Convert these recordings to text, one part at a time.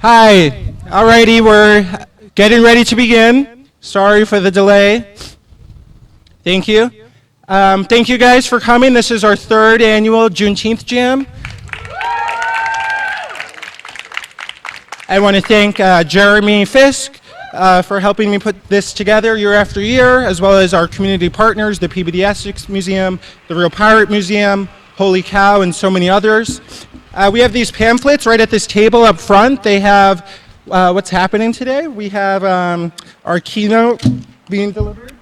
Hi. Alrighty, we're getting ready to begin. Sorry for the delay. Thank you. Thank you guys for coming. This is our third annual Juneteenth Jam. I want to thank Jeremy Fisk for helping me put this together year after year, as well as our community partners, the PBD Museum, the Real Pirate Museum, Holy Cow, and so many others. We have these pamphlets right at this table up front. They have what's happening today. We have our keynote being delivered.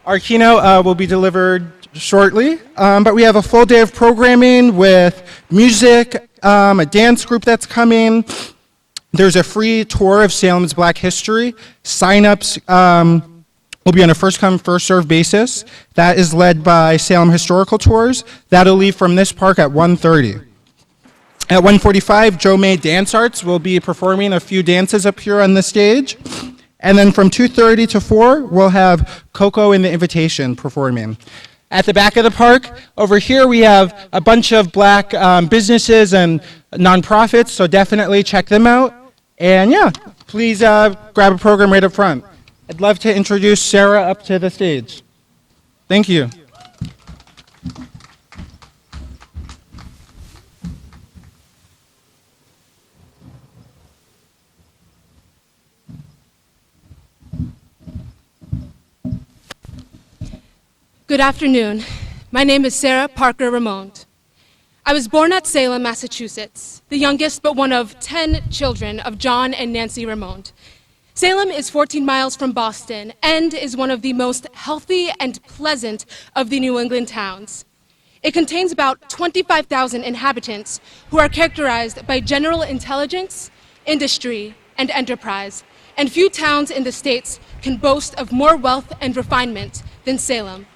Our keynote will be delivered shortly, but we have a full day of programming with music, a dance group that's coming. There's a free tour of Salem's Black history. Sign-ups will be on a first-come, first-served basis. That is led by Salem Historical Tours. That'll leave from this park at 1:30. At 1:45, Joe May Dance Arts will be performing a few dances up here on the stage. And then from 2:30 to 4, we'll have Coco and the Invitation performing. At the back of the park, over here, we have a bunch of Black businesses and nonprofits, so definitely check them out. And yeah, please grab a program right up front. I'd love to introduce Sarah up to the stage. Thank you. Good afternoon. My name is Sarah Parker Ramond. I was born at Salem, Massachusetts, the youngest but one of 10 children of John and Nancy Ramond. Salem is 14 miles from Boston and is one of the most healthy and pleasant of the New England towns. It contains about 25,000 inhabitants who are characterized by general intelligence, industry, and enterprise, and few towns in the States can boast of more wealth and refinement than Salem.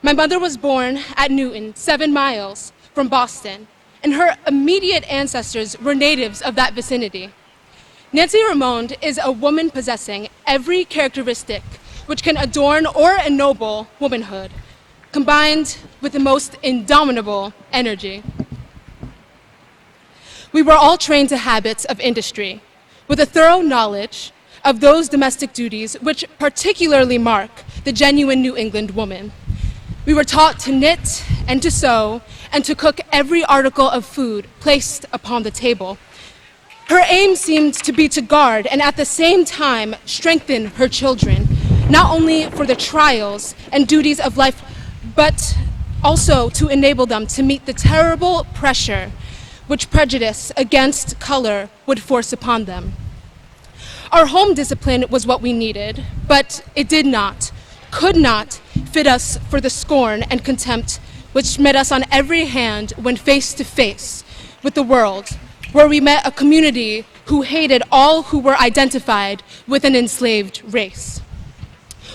My mother was born at Newton, 7 miles from Boston, and her immediate ancestors were natives of that vicinity. Nancy Ramond is a woman possessing every characteristic which can adorn or ennoble womanhood, combined with the most indomitable energy. We were all trained to habits of industry, with a thorough knowledge of those domestic duties which particularly mark the genuine New England woman. We were taught to knit and to sew and to cook every article of food placed upon the table. Her aim seemed to be to guard and at the same time strengthen her children, not only for the trials and duties of life, but also to enable them to meet the terrible pressure which prejudice against color would force upon them. Our home discipline was what we needed, but it did not, could not fit us for the scorn and contempt which met us on every hand when face to face with the world, where we met a community who hated all who were identified with an enslaved race.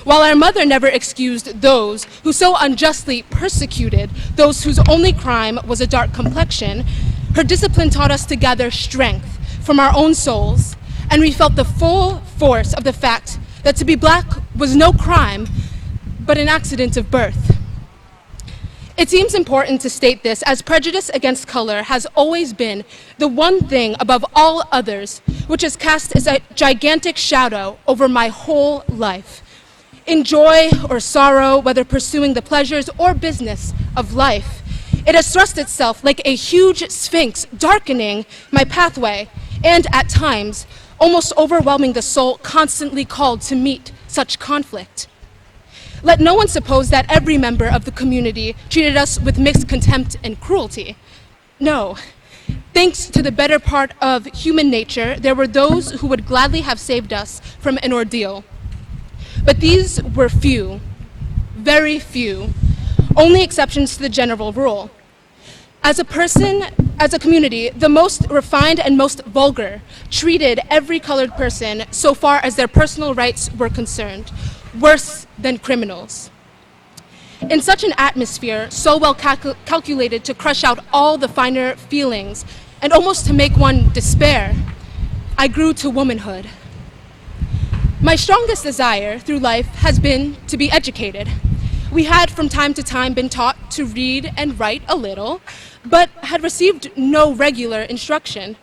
While our mother never excused those who so unjustly persecuted those whose only crime was a dark complexion, her discipline taught us to gather strength from our own souls, and we felt the full force of the fact that to be Black was no crime, but an accident of birth. It seems important to state this, as prejudice against color has always been the one thing above all others which has cast a gigantic shadow over my whole life. In joy or sorrow, whether pursuing the pleasures or business of life, it has thrust itself like a huge sphinx, darkening my pathway, and at times, almost overwhelming the soul constantly called to meet such conflict. Let no one suppose that every member of the community treated us with mixed contempt and cruelty. No. Thanks to the better part of human nature, there were those who would gladly have saved us from an ordeal. But these were few, very few, only exceptions to the general rule. As a person, as a community, the most refined and most vulgar treated every colored person so far as their personal rights were concerned, worse than criminals. In such an atmosphere, so well calculated to crush out all the finer feelings and almost to make one despair, I grew to womanhood. My strongest desire through life has been to be educated. We had from time to time been taught to read and write a little, but had received no regular instruction.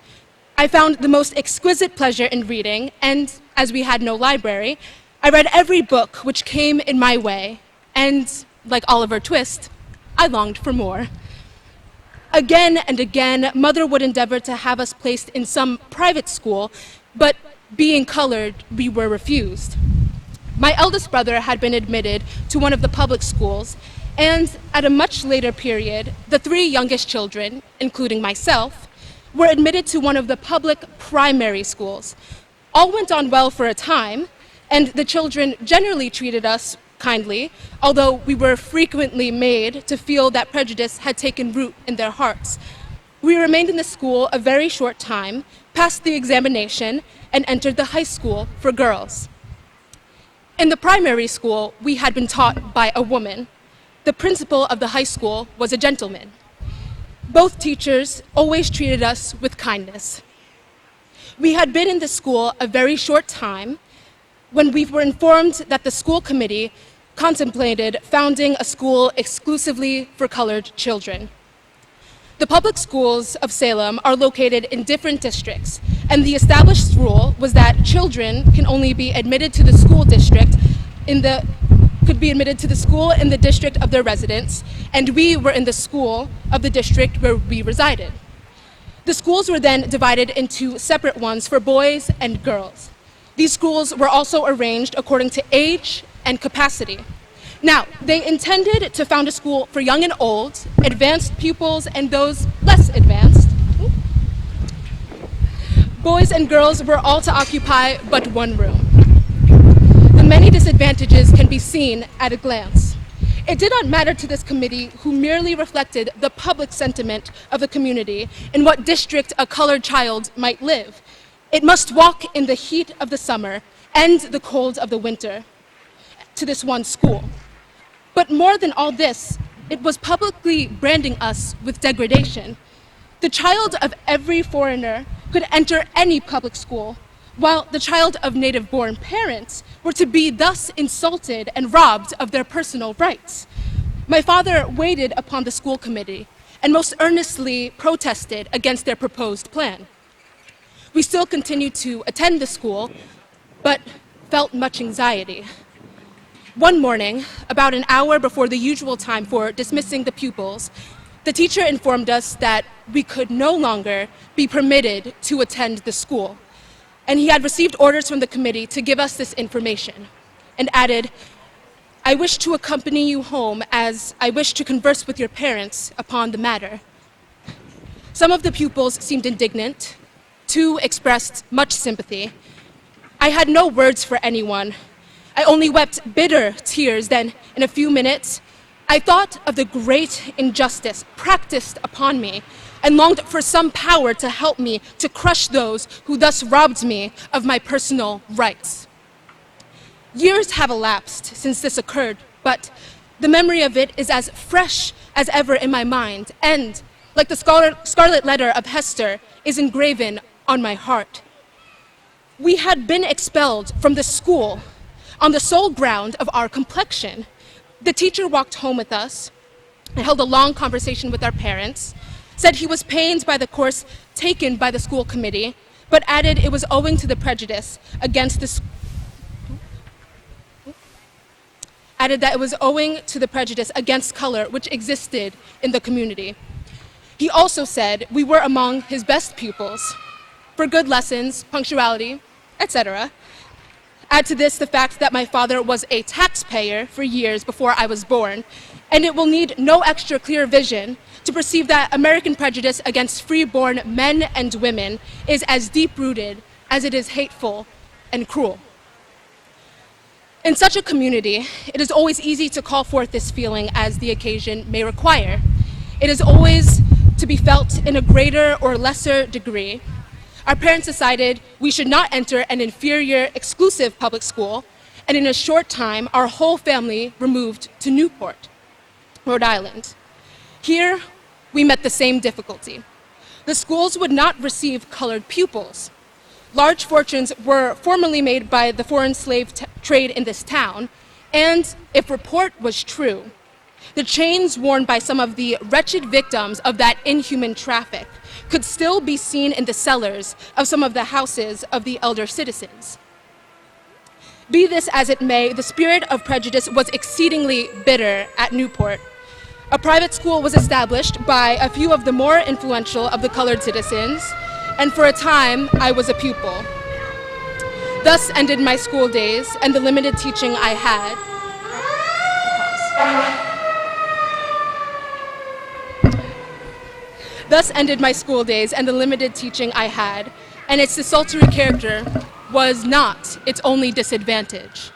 I found the most exquisite pleasure in reading, and as we had no library, I read every book which came in my way, and like Oliver Twist, I longed for more. Again and again, Mother would endeavor to have us placed in some private school, but being colored, we were refused. My eldest brother had been admitted to one of the public schools, and at a much later period, the three youngest children, including myself, were admitted to one of the public primary schools. All went on well for a time, and the children generally treated us kindly, although we were frequently made to feel that prejudice had taken root in their hearts. We remained in the school a very short time, passed the examination, and entered the high school for girls. In the primary school, we had been taught by a woman. The principal of the high school was a gentleman. Both teachers always treated us with kindness. We had been in the school a very short time when we were informed that the school committee contemplated founding a school exclusively for colored children. The public schools of Salem are located in different districts, and the established rule was that children can only be admitted to the school district in the district of their residence, and we were in the school of the district where we resided. The schools were then divided into separate ones for boys and girls. These schools were also arranged according to age and capacity. Now, they intended to found a school for young and old, advanced pupils, and those less advanced. Boys and girls were all to occupy but one room. The many disadvantages can be seen at a glance. It did not matter to this committee, who merely reflected the public sentiment of the community in what district a colored child might live. It must walk in the heat of the summer and the cold of the winter to this one school. But more than all this, it was publicly branding us with degradation. The child of every foreigner could enter any public school, while the child of native-born parents were to be thus insulted and robbed of their personal rights. My father waited upon the school committee and most earnestly protested against their proposed plan. We still continued to attend the school, but felt much anxiety. One morning, about an hour before the usual time for dismissing the pupils, the teacher informed us that we could no longer be permitted to attend the school, and he had received orders from the committee to give us this information, and added, "I wish to accompany you home as I wish to converse with your parents upon the matter." Some of the pupils seemed indignant. Two expressed much sympathy. I had no words for anyone. I only wept bitter tears. Then, in a few minutes, I thought of the great injustice practiced upon me and longed for some power to help me to crush those who thus robbed me of my personal rights. Years have elapsed since this occurred, but the memory of it is as fresh as ever in my mind, and, like the scarlet letter of Hester, is engraven on my heart. We had been expelled from the school on the sole ground of our complexion. The teacher walked home with us and held a long conversation with our parents, said he was pained by the course taken by the school committee, but added it was owing to the prejudice against color which existed in the community. He also said we were among his best pupils for good lessons, punctuality, etc. Add to this the fact that my father was a taxpayer for years before I was born, and it will need no extra clear vision to perceive that American prejudice against free-born men and women is as deep-rooted as it is hateful and cruel. In such a community, it is always easy to call forth this feeling as the occasion may require. It is always to be felt in a greater or lesser degree. Our parents decided we should not enter an inferior, exclusive public school, and in a short time, our whole family removed to Newport, Rhode Island. Here, we met the same difficulty. The schools would not receive colored pupils. Large fortunes were formerly made by the foreign slave trade in this town, and if report was true, The chains worn by some of the wretched victims of that inhuman traffic could still be seen in the cellars of some of the houses of the elder citizens. Be this as it may, the spirit of prejudice was exceedingly bitter at Newport. A private school was established by a few of the more influential of the colored citizens, and for a time, I was a pupil. Thus ended my school days and the limited teaching I had. Thus ended my school days and the limited teaching I had, and its desultory character was not its only disadvantage.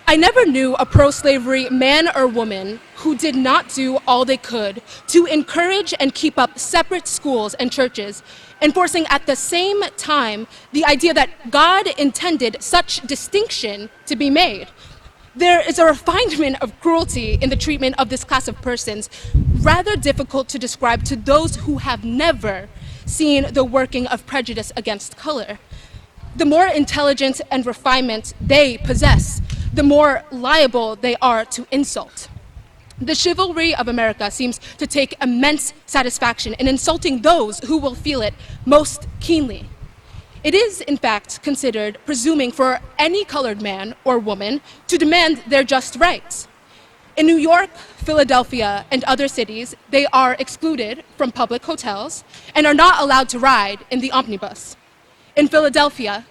I never knew a pro-slavery man or woman who did not do all they could to encourage and keep up separate schools and churches, enforcing at the same time the idea that God intended such distinction to be made. There is a refinement of cruelty in the treatment of this class of persons, rather difficult to describe to those who have never seen the working of prejudice against color. The more intelligence and refinement they possess, the more liable they are to insult. The chivalry of America seems to take immense satisfaction in insulting those who will feel it most keenly. It is, in fact, considered presuming for any colored man or woman to demand their just rights. In New York, Philadelphia, and other cities, they are excluded from public hotels and are not allowed to ride in the omnibus. In Philadelphia,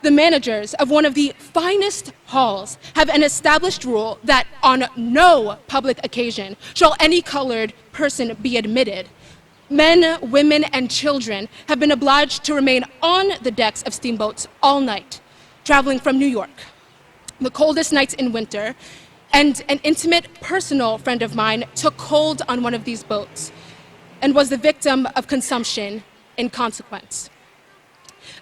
the managers of one of the finest halls have an established rule that on no public occasion shall any colored person be admitted. Men, women, and children have been obliged to remain on the decks of steamboats all night, traveling from New York, the coldest nights in winter, and an intimate personal friend of mine took hold on one of these boats and was the victim of consumption in consequence.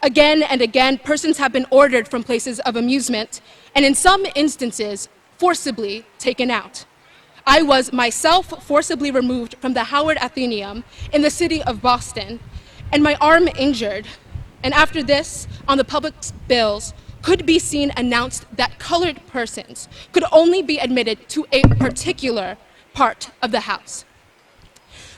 Again and again, persons have been ordered from places of amusement, and in some instances, forcibly taken out. I was myself forcibly removed from the Howard Athenaeum in the city of Boston, and my arm injured. And after this, on the public bills, could be seen announced that colored persons could only be admitted to a particular part of the house.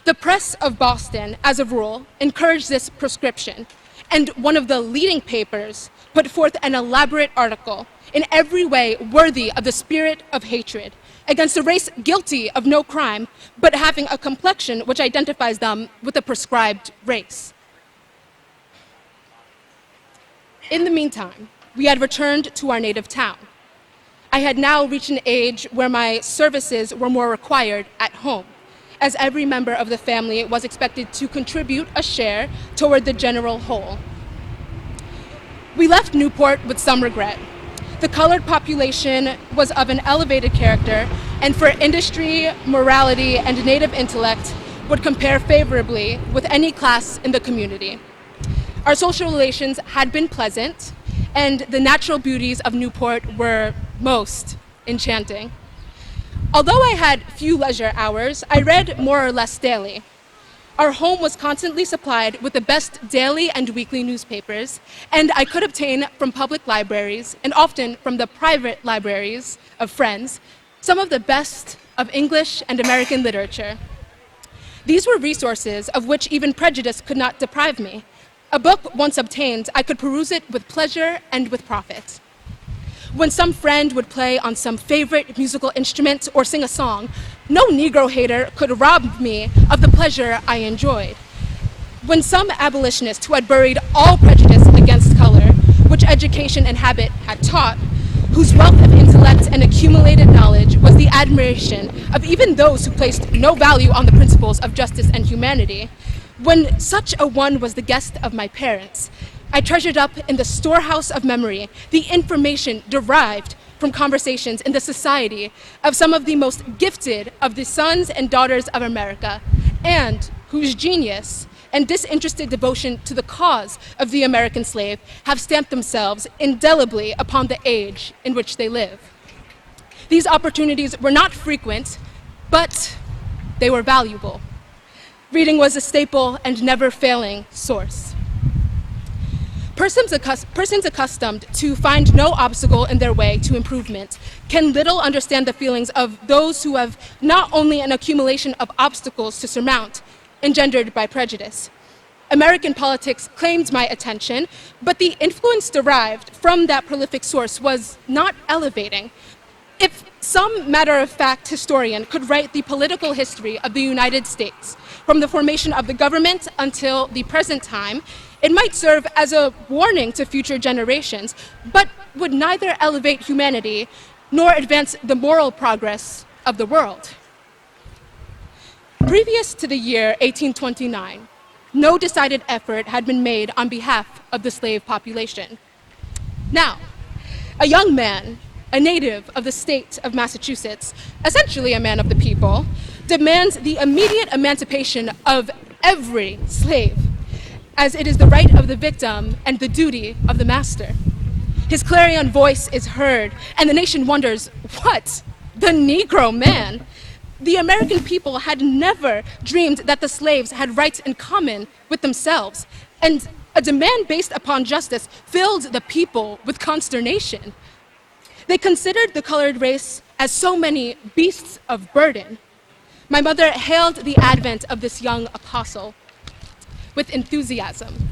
The press of Boston, as a rule, encouraged this prescription, and one of the leading papers put forth an elaborate article in every way worthy of the spirit of hatred against a race guilty of no crime, but having a complexion which identifies them with a prescribed race. In the meantime, we had returned to our native town. I had now reached an age where my services were more required at home, as every member of the family was expected to contribute a share toward the general whole. We left Newport with some regret. The colored population was of an elevated character, and for industry, morality, and native intellect would compare favorably with any class in the community. Our social relations had been pleasant, and the natural beauties of Newport were most enchanting. Although I had few leisure hours, I read more or less daily. Our home was constantly supplied with the best daily and weekly newspapers, and I could obtain from public libraries, and often from the private libraries of friends, some of the best of English and American literature. These were resources of which even prejudice could not deprive me. A book once obtained, I could peruse it with pleasure and with profit. When some friend would play on some favorite musical instrument or sing a song, no Negro hater could rob me of the pleasure I enjoyed. When some abolitionist who had buried all prejudice against color, which education and habit had taught, whose wealth of intellect and accumulated knowledge was the admiration of even those who placed no value on the principles of justice and humanity, when such a one was the guest of my parents, I treasured up in the storehouse of memory the information derived from conversations in the society of some of the most gifted of the sons and daughters of America, and whose genius and disinterested devotion to the cause of the American slave have stamped themselves indelibly upon the age in which they live. These opportunities were not frequent, but they were valuable. Reading was a staple and never failing source. Persons accustomed to find no obstacle in their way to improvement can little understand the feelings of those who have not only an accumulation of obstacles to surmount, engendered by prejudice. American politics claimed my attention, but the influence derived from that prolific source was not elevating. If some matter-of-fact historian could write the political history of the United States from the formation of the government until the present time, it might serve as a warning to future generations, but would neither elevate humanity nor advance the moral progress of the world. Previous to the year 1829, no decided effort had been made on behalf of the slave population. Now, a young man, a native of the state of Massachusetts, essentially a man of the people, demands the immediate emancipation of every slave, as it is the right of the victim and the duty of the master. His clarion voice is heard, and the nation wonders, what? The Negro man? The American people had never dreamed that the slaves had rights in common with themselves, and a demand based upon justice filled the people with consternation. They considered the colored race as so many beasts of burden. My mother hailed the advent of this young apostle with enthusiasm.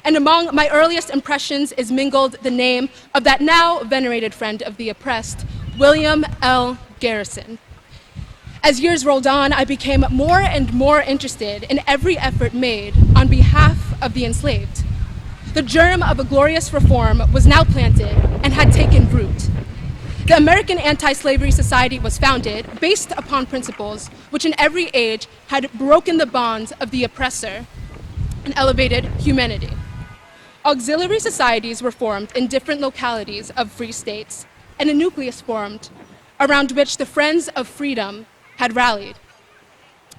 And among my earliest impressions is mingled the name of that now venerated friend of the oppressed, William L. Garrison. As years rolled on, I became more and more interested in every effort made on behalf of the enslaved. The germ of a glorious reform was now planted and had taken root. The American Anti-Slavery Society was founded based upon principles which in every age had broken the bonds of the oppressor and elevated humanity. Auxiliary societies were formed in different localities of free states, and a nucleus formed around which the Friends of Freedom had rallied.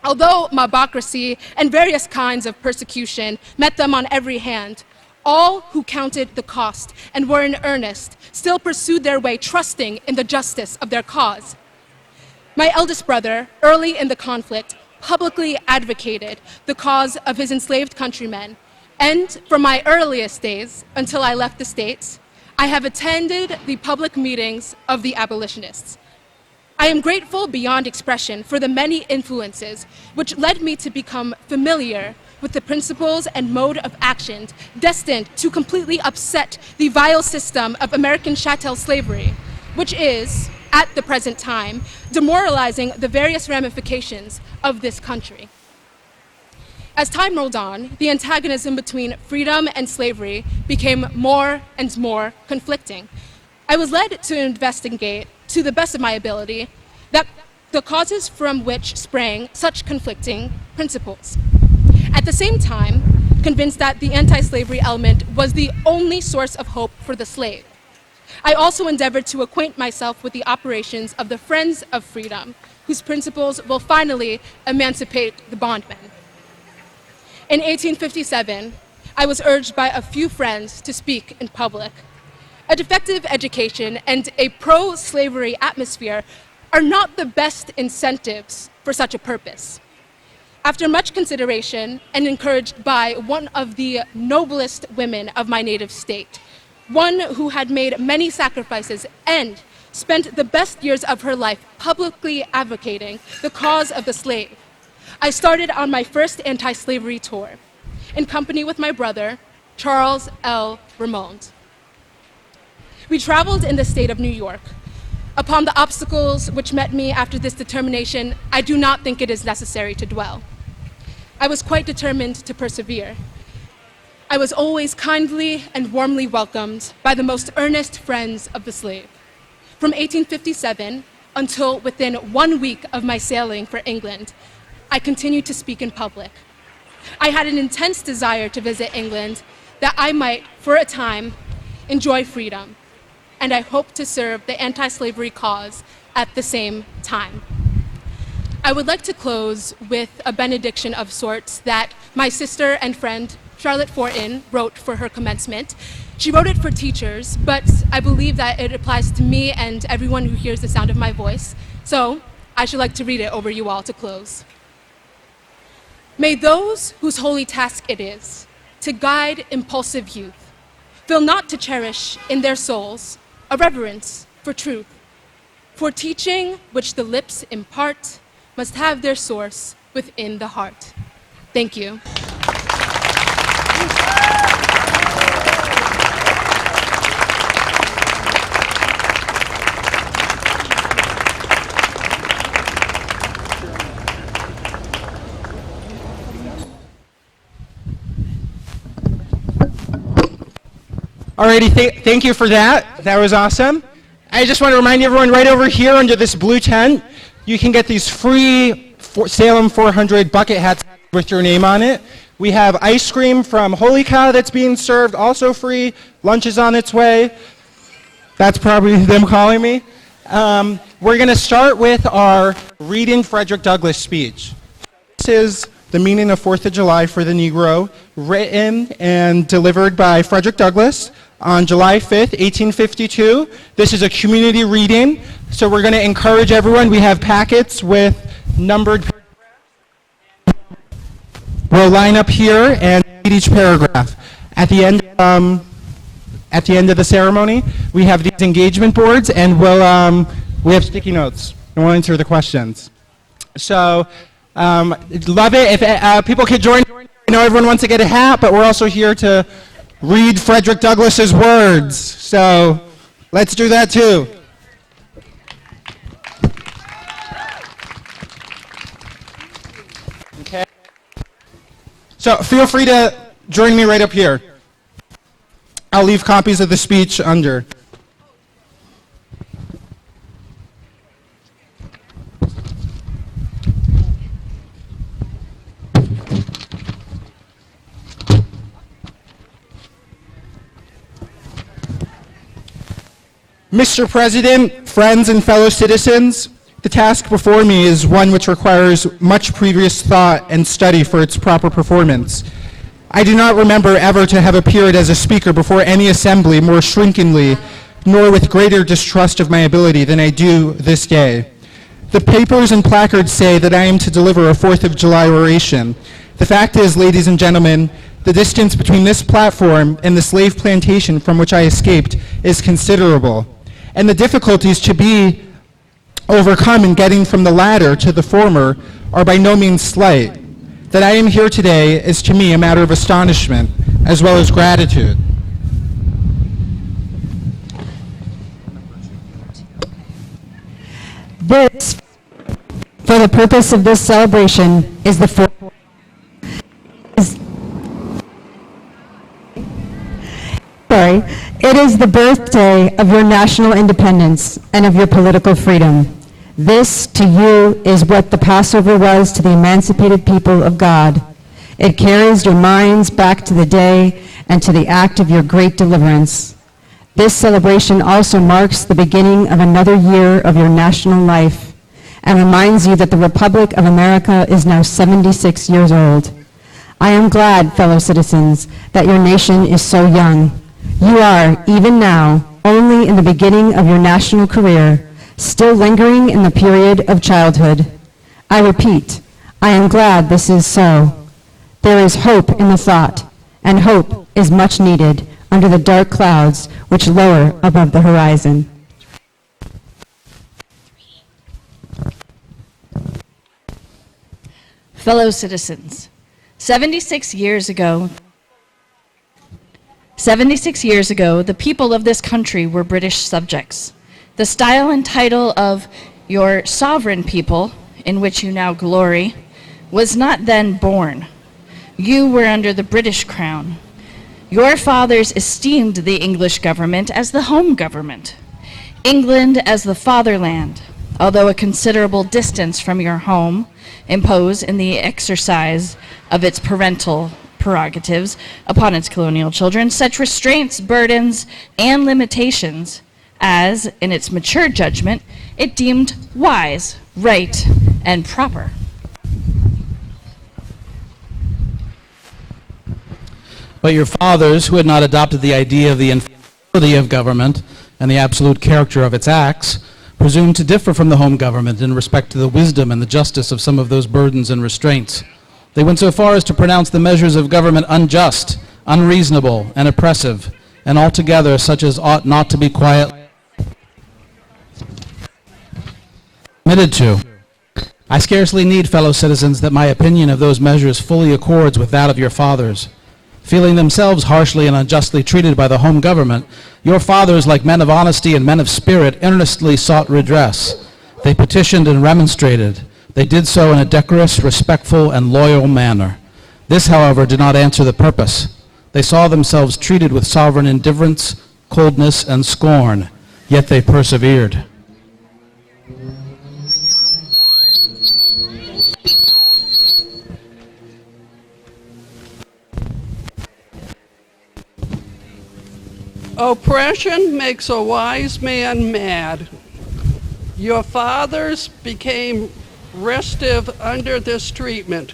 Although mobocracy and various kinds of persecution met them on every hand, all who counted the cost and were in earnest still pursued their way, trusting in the justice of their cause. My eldest brother, early in the conflict, publicly advocated the cause of his enslaved countrymen, and from my earliest days until I left the States, I have attended the public meetings of the abolitionists. I am grateful beyond expression for the many influences which led me to become familiar with the principles and mode of action destined to completely upset the vile system of American chattel slavery, which is, at the present time, demoralizing the various ramifications of this country. As time rolled on, the antagonism between freedom and slavery became more and more conflicting. I was led to investigate, to the best of my ability, that the causes from which sprang such conflicting principles. At the same time, convinced that the anti-slavery element was the only source of hope for the slave. I also endeavored to acquaint myself with the operations of the Friends of Freedom, whose principles will finally emancipate the bondman. In 1857, I was urged by a few friends to speak in public. A defective education and a pro-slavery atmosphere are not the best incentives for such a purpose. After much consideration and encouraged by one of the noblest women of my native state, one who had made many sacrifices and spent the best years of her life publicly advocating the cause of the slave, I started on my first anti-slavery tour in company with my brother, Charles L. Ramond. We traveled in the state of New York. Upon the obstacles which met me after this determination, I do not think it is necessary to dwell. I was quite determined to persevere. I was always kindly and warmly welcomed by the most earnest friends of the slave. From 1857 until within 1 week of my sailing for England, I continued to speak in public. I had an intense desire to visit England that I might, for a time, enjoy freedom, and I hope to serve the anti-slavery cause at the same time. I would like to close with a benediction of sorts that my sister and friend, Charlotte Forten, wrote for her commencement. She wrote it for teachers, but I believe that it applies to me and everyone who hears the sound of my voice. So I should like to read it over you all to close. May those whose holy task it is to guide impulsive youth fail not to cherish in their souls a reverence for truth, for teaching which the lips impart must have their source within the heart. Thank you. Alrighty, thank you for that. That was awesome. I just want to remind everyone right over here under this blue tent, you can get these free Salem 400 bucket hats with your name on it. We have ice cream from Holy Cow that's being served, also free. Lunch is on its way. That's probably them calling me. We're going to start with our reading Frederick Douglass speech. This is the meaning of 4th of July for the Negro, written and delivered by Frederick Douglass on July 5th, 1852. This is a community reading, so we're going to encourage everyone. We have packets with numbered. We'll line up here and read each paragraph. At the end of the ceremony, we have these engagement boards, and we have sticky notes, and we'll answer the questions. So, love it. If people could join, I know everyone wants to get a hat, but we're also here to read Frederick Douglass's words. So, let's do that too. Okay. So, feel free to join me right up here. I'll leave copies of the speech under. Mr. President, friends, and fellow citizens, the task before me is one which requires much previous thought and study for its proper performance. I do not remember ever to have appeared as a speaker before any assembly more shrinkingly, nor with greater distrust of my ability than I do this day. The papers and placards say that I am to deliver a 4th of July oration. The fact is, ladies and gentlemen, the distance between this platform and the slave plantation from which I escaped is considerable, and the difficulties to be overcome in getting from the latter to the former are by no means slight. That I am here today is to me a matter of astonishment as well as gratitude. This, for the purpose of this celebration, is the It is the birthday of your national independence and of your political freedom. This, to you, is what the Passover was to the emancipated people of God. It carries your minds back to the day and to the act of your great deliverance. This celebration also marks the beginning of another year of your national life and reminds you that the Republic of America is now 76 years old. I am glad, fellow citizens, that your nation is so young. You are, even now, only in the beginning of your national career, still lingering in the period of childhood. I repeat, I am glad this is so. There is hope in the thought, and hope is much needed under the dark clouds which lower above the horizon. Fellow citizens, 76 years ago, the people of this country were British subjects. The style and title of your sovereign people, in which you now glory, was not then born. You were under the British crown. Your fathers esteemed the English government as the home government, England as the fatherland, although a considerable distance from your home, imposed in the exercise of its parental prerogatives upon its colonial children such restraints, burdens, and limitations as, in its mature judgment, it deemed wise, right, and proper. But your fathers, who had not adopted the idea of the infallibility of government and the absolute character of its acts, presumed to differ from the home government in respect to the wisdom and the justice of some of those burdens and restraints. They went so far as to pronounce the measures of government unjust, unreasonable, and oppressive, and altogether such as ought not to be quietly admitted to. I scarcely need, fellow citizens, that my opinion of those measures fully accords with that of your fathers. Feeling themselves harshly and unjustly treated by the home government, your fathers, like men of honesty and men of spirit, earnestly sought redress. They petitioned and remonstrated. They did so in a decorous, respectful, and loyal manner. This, however, did not answer the purpose. They saw themselves treated with sovereign indifference, coldness, and scorn, yet they persevered. Oppression makes a wise man mad. Your fathers became restive under this treatment.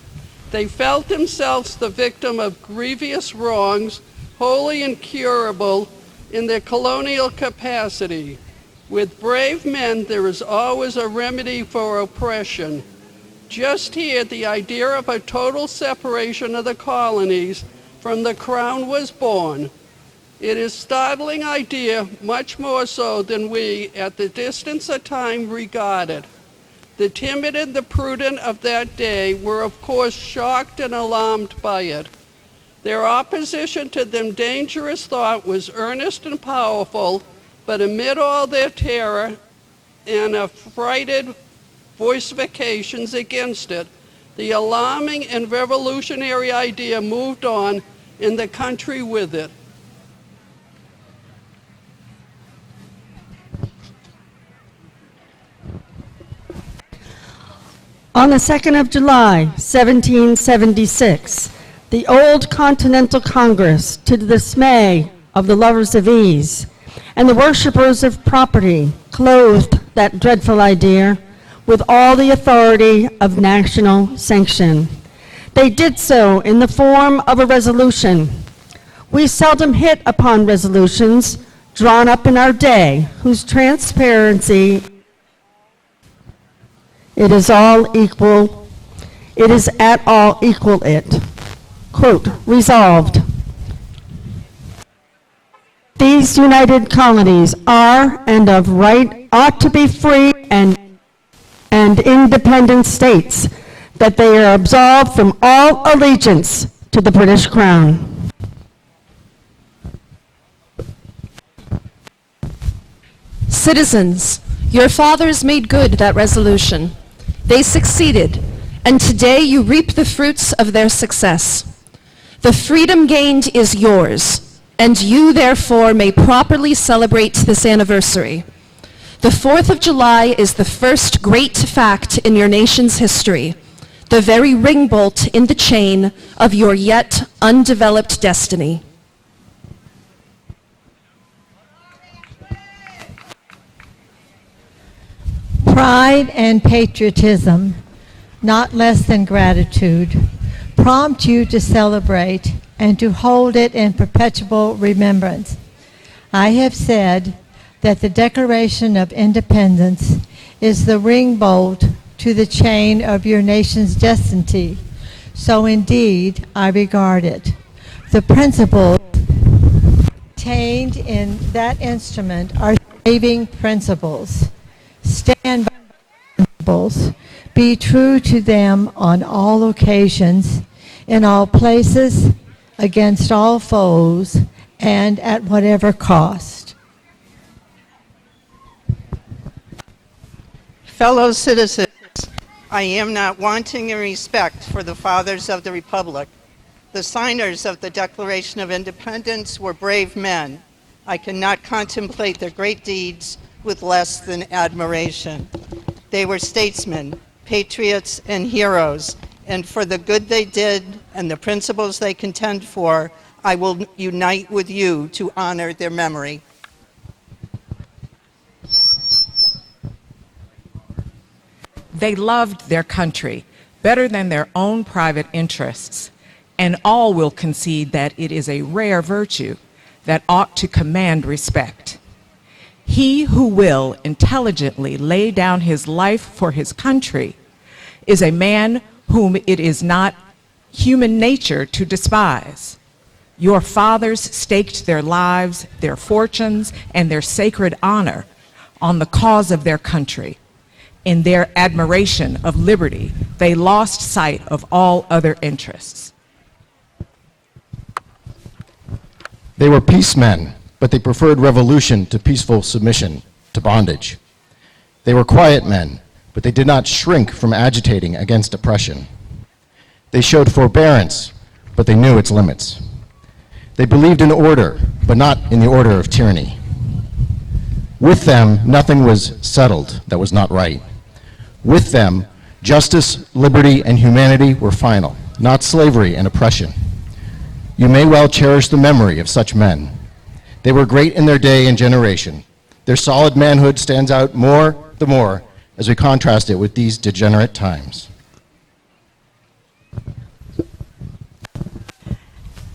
They felt themselves the victim of grievous wrongs, wholly incurable in their colonial capacity. With brave men, there is always a remedy for oppression. Just here, the idea of a total separation of the colonies from the crown was born. It is a startling idea, much more so than we, at the distance of time, regard it. The timid and the prudent of that day were, of course, shocked and alarmed by it. Their opposition to the dangerous thought was earnest and powerful, but amid all their terror and affrighted voicifications against it, the alarming and revolutionary idea moved on, and the country with it. On the 2nd of July, 1776, the old Continental Congress, to the dismay of the lovers of ease and the worshippers of property, clothed that dreadful idea with all the authority of national sanction. They did so in the form of a resolution. We seldom hit upon resolutions drawn up in our day whose transparency it is at all equal it. Quote, resolved. These united colonies are and of right ought to be free and independent states, that they are absolved from all allegiance to the British Crown. Citizens, your fathers made good that resolution. They succeeded, and today you reap the fruits of their success. The freedom gained is yours, and you therefore may properly celebrate this anniversary. The 4th of July is the first great fact in your nation's history, the very ring bolt in the chain of your yet undeveloped destiny. Pride and patriotism, not less than gratitude, prompt you to celebrate and to hold it in perpetual remembrance. I have said that the Declaration of Independence is the ring bolt to the chain of your nation's destiny. So indeed, I regard it. The principles contained in that instrument are saving principles. Stand by principles. Be true to them on all occasions, in all places, against all foes, and at whatever cost. Fellow citizens, I am not wanting in respect for the fathers of the Republic. The signers of the Declaration of Independence were brave men. I cannot contemplate their great deeds with less than admiration. They were statesmen, patriots, and heroes, and for the good they did and the principles they contend for, I will unite with you to honor their memory. They loved their country better than their own private interests, and all will concede that it is a rare virtue that ought to command respect. He who will intelligently lay down his life for his country is a man whom it is not human nature to despise. Your fathers staked their lives, their fortunes, and their sacred honor on the cause of their country. In their admiration of liberty, they lost sight of all other interests. They were peacemen, but they preferred revolution to peaceful submission to bondage. They were quiet men, but they did not shrink from agitating against oppression. They showed forbearance, but they knew its limits. They believed in order, but not in the order of tyranny. With them, nothing was settled that was not right. With them, justice, liberty, and humanity were final, not slavery and oppression. You may well cherish the memory of such men. They were great in their day and generation. Their solid manhood stands out the more as we contrast it with these degenerate times.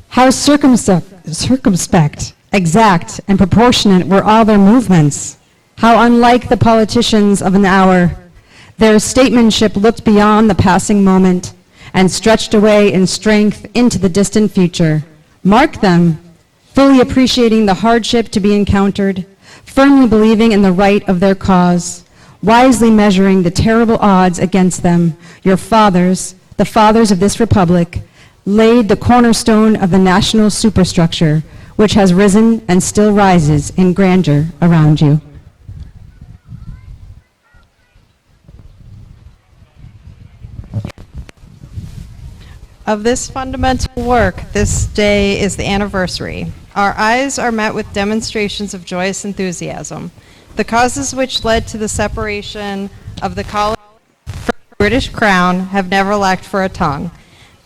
How circumspect, exact, and proportionate were all their movements. How unlike the politicians of an hour. Their statesmanship looked beyond the passing moment and stretched away in strength into the distant future. Mark them, fully appreciating the hardship to be encountered, firmly believing in the right of their cause, wisely measuring the terrible odds against them. Your fathers, the fathers of this republic, laid the cornerstone of the national superstructure, which has risen and still rises in grandeur around you. Of this fundamental work, this day is the anniversary. Our eyes are met with demonstrations of joyous enthusiasm. The causes which led to the separation of the colony from the British Crown have never lacked for a tongue.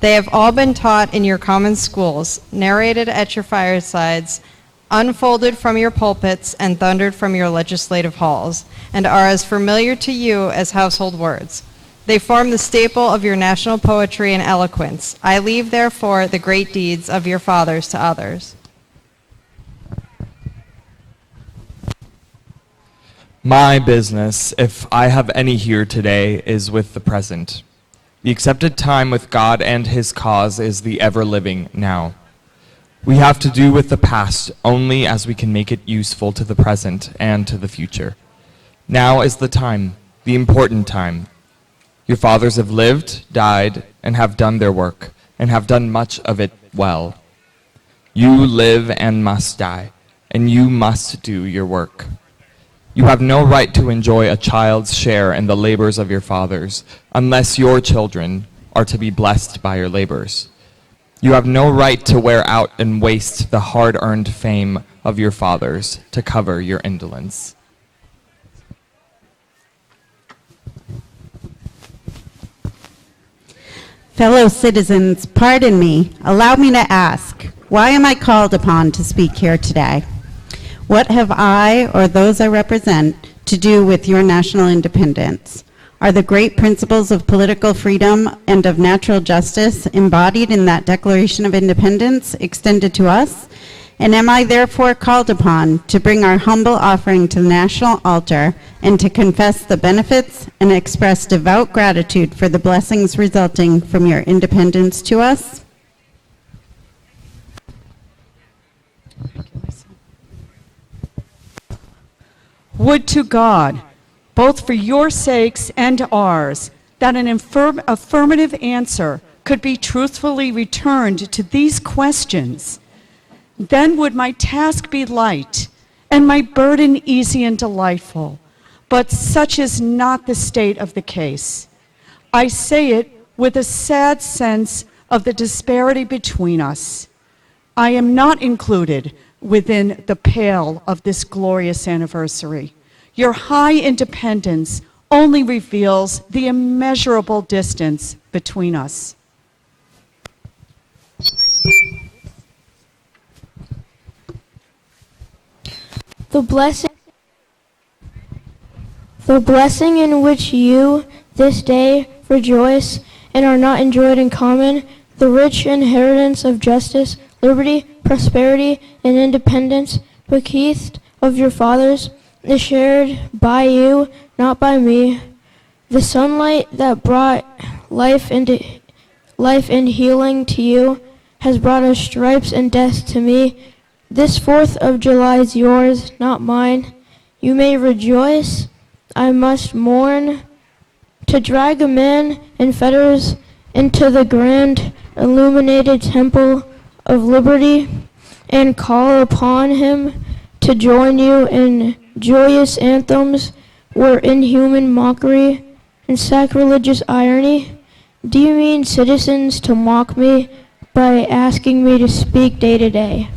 They have all been taught in your common schools, narrated at your firesides, unfolded from your pulpits, and thundered from your legislative halls, and are as familiar to you as household words. They form the staple of your national poetry and eloquence. I leave, therefore, the great deeds of your fathers to others. My business, if I have any here today, is with the present. The accepted time with God and His cause is the ever-living now. We have to do with the past only as we can make it useful to the present and to the future. Now is the time, the important time. Your fathers have lived, died, and have done their work, and have done much of it well. You live and must die, and you must do your work. You have no right to enjoy a child's share in the labors of your fathers, unless your children are to be blessed by your labors. You have no right to wear out and waste the hard-earned fame of your fathers to cover your indolence. Fellow citizens, pardon me. Allow me to ask, why am I called upon to speak here today? What have I, or those I represent, to do with your national independence? Are the great principles of political freedom and of natural justice embodied in that Declaration of Independence extended to us? And am I therefore called upon to bring our humble offering to the national altar and to confess the benefits and express devout gratitude for the blessings resulting from your independence to us? Would to God, both for your sakes and ours, that an affirmative answer could be truthfully returned to these questions. Then would my task be light, and my burden easy and delightful. But such is not the state of the case. I say it with a sad sense of the disparity between us. I am not included within the pale of this glorious anniversary. Your high independence only reveals the immeasurable distance between us. The blessing in which you this day rejoice and are not enjoyed in common, the rich inheritance of justice, liberty, prosperity, and independence, bequeathed of your fathers, is shared by you, not by me. The sunlight that brought life and healing to you has brought us stripes and death to me. This 4th of July is yours, not mine. You may rejoice, I must mourn. To drag a man in fetters into the grand illuminated temple of liberty and call upon him to join you in joyous anthems were inhuman mockery and sacrilegious irony. Do you mean, citizens, to mock me by asking me to speak day to day?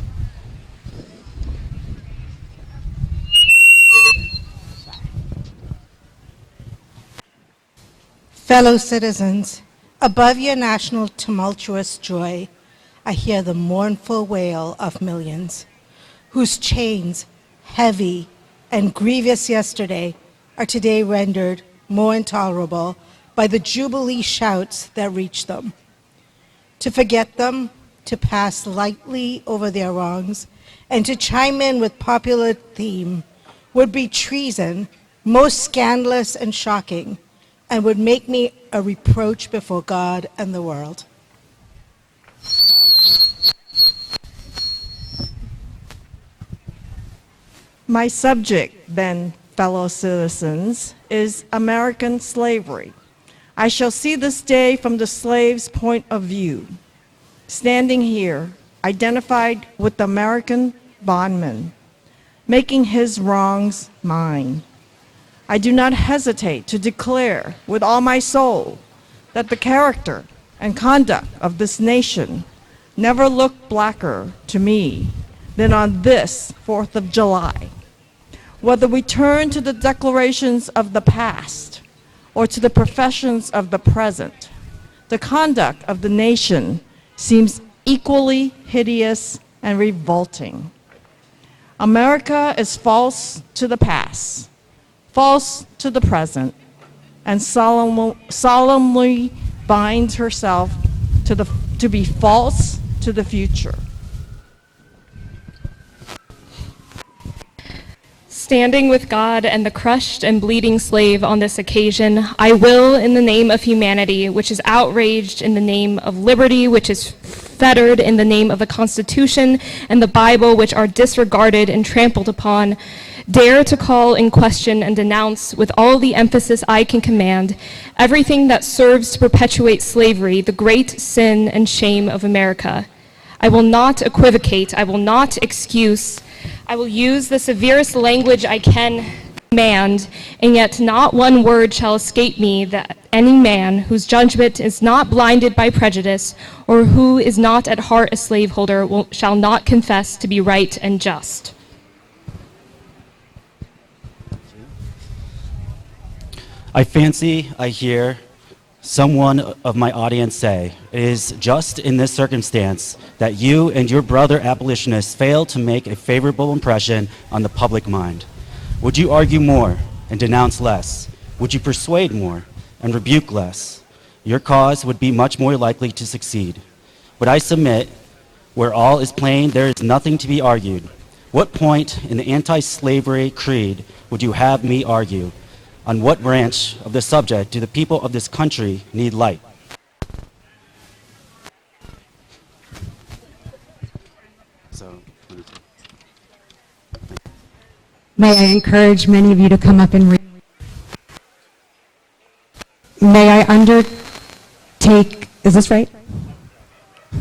Fellow citizens, above your national tumultuous joy, I hear the mournful wail of millions, whose chains, heavy and grievous yesterday, are today rendered more intolerable by the jubilee shouts that reach them. To forget them, to pass lightly over their wrongs, and to chime in with popular theme would be treason, most scandalous and shocking, and would make me a reproach before God and the world. My subject, then, fellow citizens, is American slavery. I shall see this day from the slave's point of view. Standing here, identified with the American bondman, making his wrongs mine. I do not hesitate to declare with all my soul that the character and conduct of this nation never looked blacker to me than on this 4th of July. Whether we turn to the declarations of the past or to the professions of the present, the conduct of the nation seems equally hideous and revolting. America is false to the past, false to the present, and solemnly binds herself to be false to the future. Standing with God and the crushed and bleeding slave on this occasion, I will, in the name of humanity, which is outraged, in the name of liberty, which is fettered, in the name of the Constitution and the Bible, which are disregarded and trampled upon, dare to call in question and denounce with all the emphasis I can command everything that serves to perpetuate slavery, the great sin and shame of America. I will not equivocate, I will not excuse, I will use the severest language I can command, and yet not one word shall escape me that any man whose judgment is not blinded by prejudice or who is not at heart a slaveholder shall not confess to be right and just. I fancy I hear someone of my audience say, it is just in this circumstance that you and your brother abolitionists fail to make a favorable impression on the public mind. Would you argue more and denounce less? Would you persuade more and rebuke less? Your cause would be much more likely to succeed. But I submit, where all is plain, there is nothing to be argued. What point in the anti-slavery creed would you have me argue? On what branch of the subject do the people of this country need light? May I encourage many of you to come up and read. May I undertake, is this right?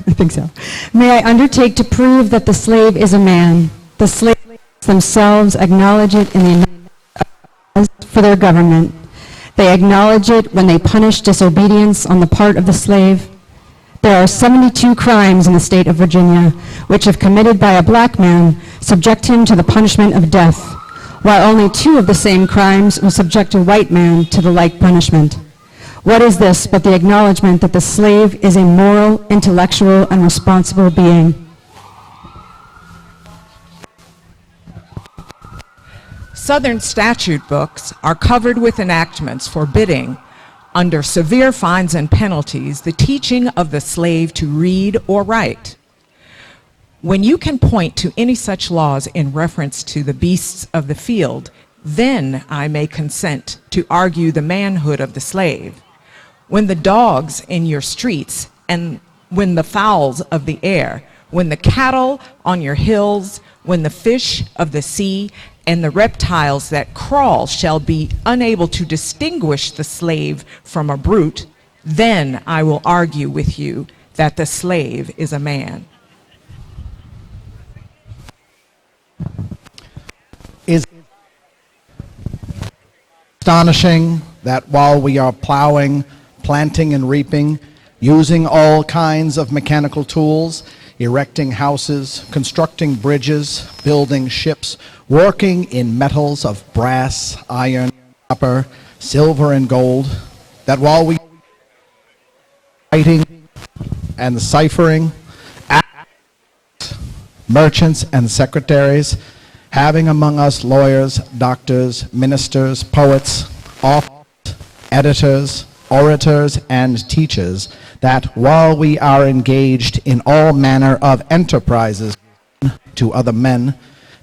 I think so. May I undertake to prove that the slave is a man. The slaves themselves acknowledge it in the for their government. They acknowledge it when they punish disobedience on the part of the slave. There are 72 crimes in the state of Virginia which, if committed by a black man, subject him to the punishment of death, while only 2 of the same crimes will subject a white man to the like punishment. What is this but the acknowledgement that the slave is a moral, intellectual, and responsible being? Southern statute books are covered with enactments forbidding, under severe fines and penalties, the teaching of the slave to read or write. When you can point to any such laws in reference to the beasts of the field, then I may consent to argue the manhood of the slave. When the dogs in your streets and when the fowls of the air, when the cattle on your hills, when the fish of the sea and the reptiles that crawl shall be unable to distinguish the slave from a brute, then I will argue with you that the slave is a man. Is astonishing that while we are plowing, planting, and reaping, using all kinds of mechanical tools, erecting houses, constructing bridges, building ships, working in metals of brass, iron, copper, silver, and gold, that while we writing and ciphering, merchants and secretaries, having among us lawyers, doctors, ministers, poets, authors, editors, orators, and teachers, that while we are engaged in all manner of enterprises to other men,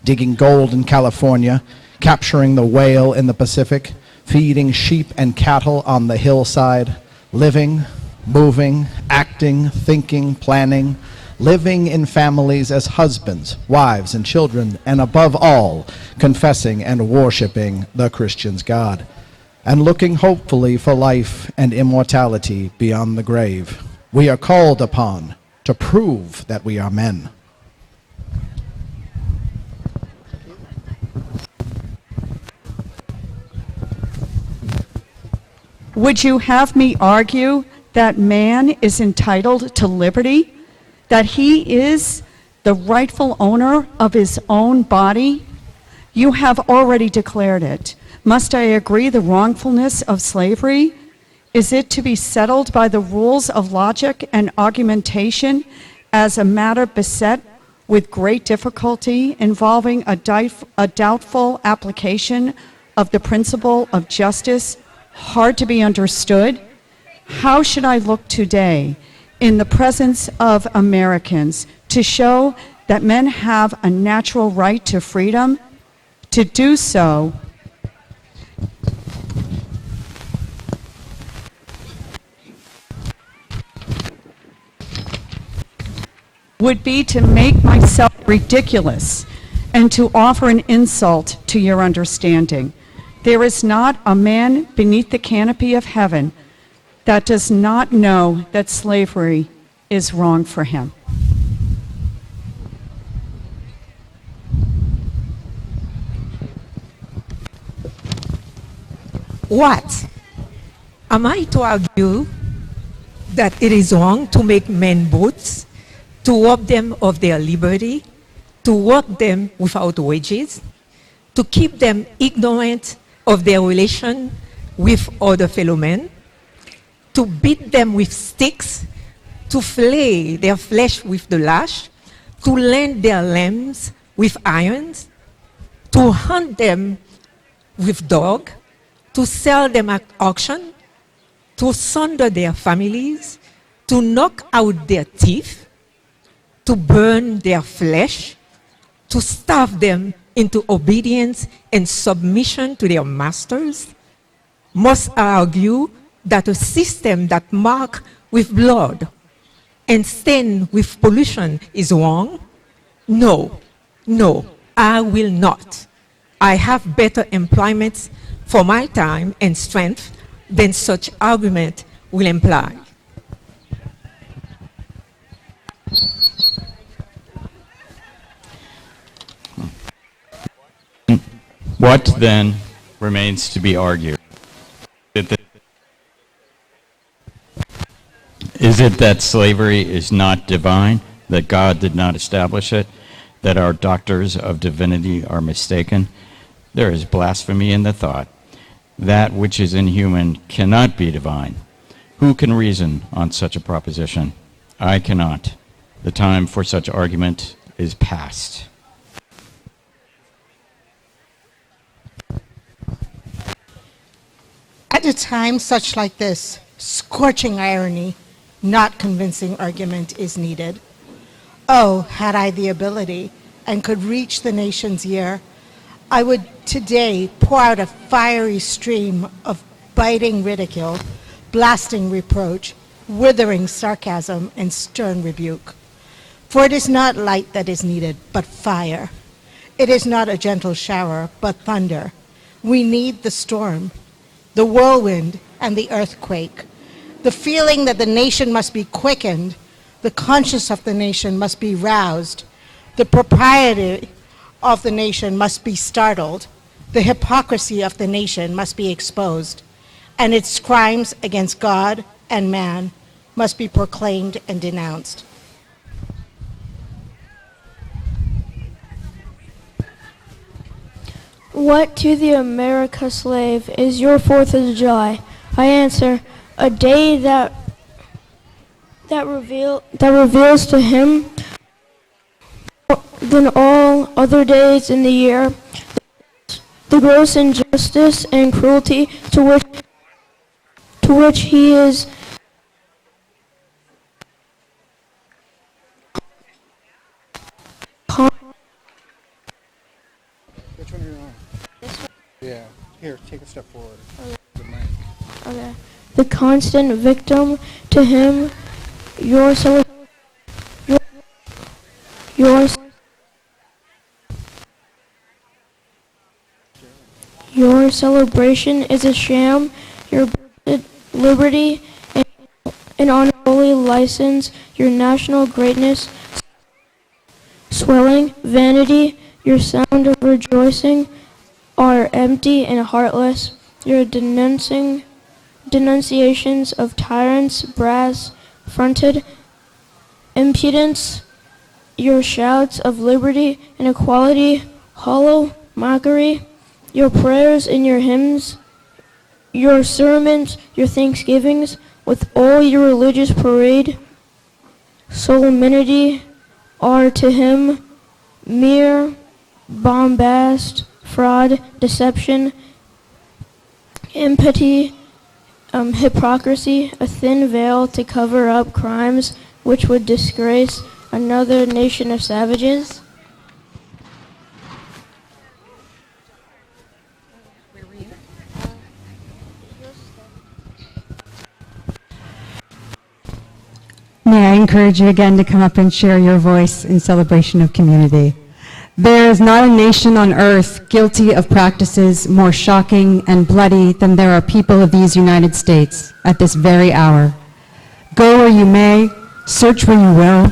digging gold in California, capturing the whale in the Pacific, feeding sheep and cattle on the hillside, living, moving, acting, thinking, planning, living in families as husbands, wives, and children, and above all, confessing and worshiping the Christian's God, and looking hopefully for life and immortality beyond the grave. We are called upon to prove that we are men. Would you have me argue that man is entitled to liberty? That he is the rightful owner of his own body? You have already declared it. Must I agree the wrongfulness of slavery? Is it to be settled by the rules of logic and argumentation as a matter beset with great difficulty involving a doubtful application of the principle of justice, hard to be understood? How should I look today in the presence of Americans to show that men have a natural right to freedom? To do so would be to make myself ridiculous and to offer an insult to your understanding. There is not a man beneath the canopy of heaven that does not know that slavery is wrong for him. What? Am I to argue that it is wrong to make men boats, to rob them of their liberty, to work them without wages, to keep them ignorant of their relation with other fellow men, to beat them with sticks, to flay their flesh with the lash, to lend their limbs with irons, to hunt them with dogs, to sell them at auction, to sunder their families, to knock out their teeth, to burn their flesh, to starve them into obedience and submission to their masters? Must I argue that a system that marked with blood and stained with pollution is wrong? No, no, I will not. I have better employments for my time and strength than such argument will imply. What then remains to be argued? Is it that slavery is not divine, that God did not establish it, that our doctors of divinity are mistaken? There is blasphemy in the thought. That which is inhuman cannot be divine. Who can reason on such a proposition? I cannot. The time for such argument is past. At a time such like this, scorching irony, not convincing argument is needed. Oh, had I the ability and could reach the nation's ear, I would today pour out a fiery stream of biting ridicule, blasting reproach, withering sarcasm and stern rebuke. For it is not light that is needed, but fire. It is not a gentle shower, but thunder. We need the storm, the whirlwind, and the earthquake. The feeling that the nation must be quickened, the conscience of the nation must be roused, the propriety of the nation must be startled, the hypocrisy of the nation must be exposed, and its crimes against God and man must be proclaimed and denounced. What to the America slave is your 4th of July? I answer, a day that reveals to him than all other days in the year the gross injustice and cruelty to which he is Which one are you on? This one? Yeah. Here, take a step forward. The mic. Okay. The constant victim to him, your celebration is a sham. Your liberty and unholy license, your national greatness, swelling vanity, your sound of rejoicing are empty and heartless. Your denunciations of tyrants, brass-fronted impudence, your shouts of liberty and equality, hollow mockery, your prayers and your hymns, your sermons, your thanksgivings, with all your religious parade, solemnity, are to him mere bombast, fraud, deception, empathy, hypocrisy, a thin veil to cover up crimes which would disgrace another nation of savages. May I encourage you again to come up and share your voice in celebration of community. There is not a nation on earth guilty of practices more shocking and bloody than there are people of these United States at this very hour. Go where you may, search where you will,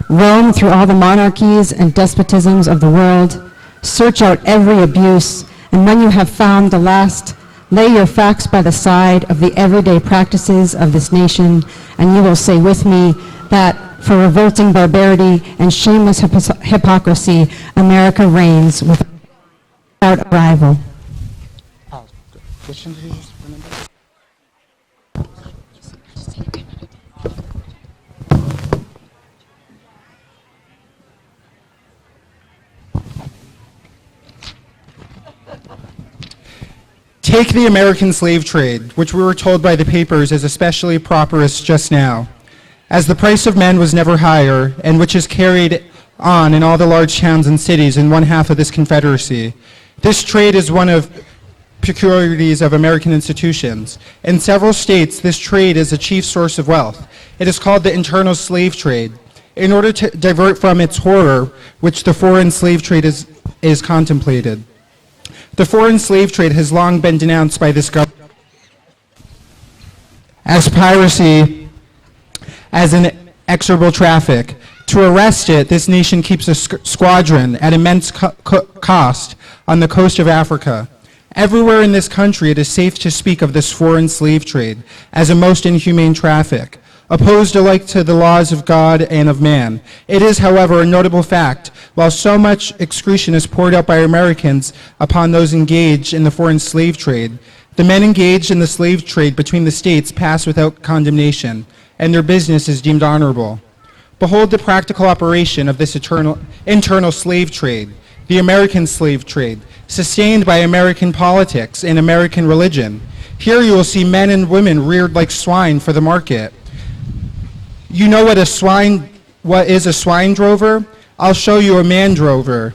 roam through all the monarchies and despotisms of the world, search out every abuse, and when you have found the last, lay your facts by the side of the everyday practices of this nation, and you will say with me that for revolting barbarity and shameless hypocrisy, America reigns without rival. Which one did you just remember? Take the American slave trade, which we were told by the papers is especially prosperous just now, as the price of men was never higher, and which is carried on in all the large towns and cities in one half of this Confederacy. This trade is one of peculiarities of American institutions. In several states, this trade is a chief source of wealth. It is called the internal slave trade. In order to divert from its horror, which the foreign slave trade is contemplated. The foreign slave trade has long been denounced by this government as piracy, as an execrable traffic. To arrest it, this nation keeps a squadron at immense cost on the coast of Africa. Everywhere in this country, it is safe to speak of this foreign slave trade as a most inhumane traffic, opposed alike to the laws of God and of man. It is, however, a notable fact, while so much excretion is poured out by Americans upon those engaged in the foreign slave trade, the men engaged in the slave trade between the states pass without condemnation, and their business is deemed honorable. Behold the practical operation of this internal slave trade, the American slave trade, sustained by American politics and American religion. Here you will see men and women reared like swine for the market. You know what is a swine drover? I'll show you a man drover.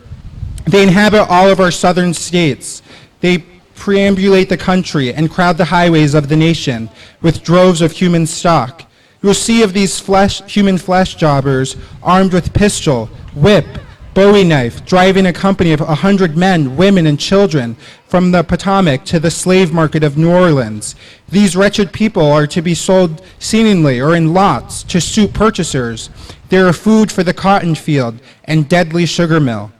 They inhabit all of our southern states. They perambulate the country and crowd the highways of the nation with droves of human stock. You'll see of these human flesh jobbers armed with pistol, whip, Bowie knife, driving a company of 100 men, women, and children from the Potomac to the slave market of New Orleans. These wretched people are to be sold seemingly or in lots to suit purchasers. They are food for the cotton field and deadly sugar mill.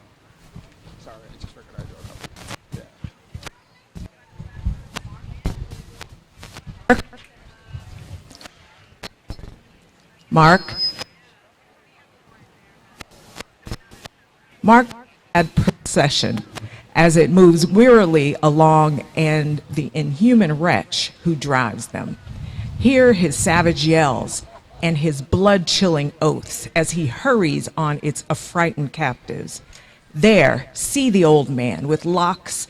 Mark had procession as it moves wearily along, and the inhuman wretch who drives them. Hear his savage yells and his blood-chilling oaths as he hurries on its affrighted captives. There, see the old man with locks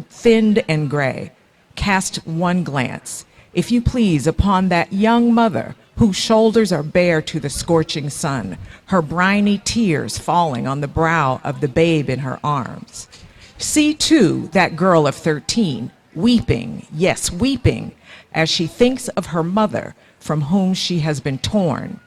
thinned and gray. Cast one glance, if you please, upon that young mother whose shoulders are bare to the scorching sun, her briny tears falling on the brow of the babe in her arms. See, too, that girl of 13, weeping, yes, weeping, as she thinks of her mother from whom she has been torn.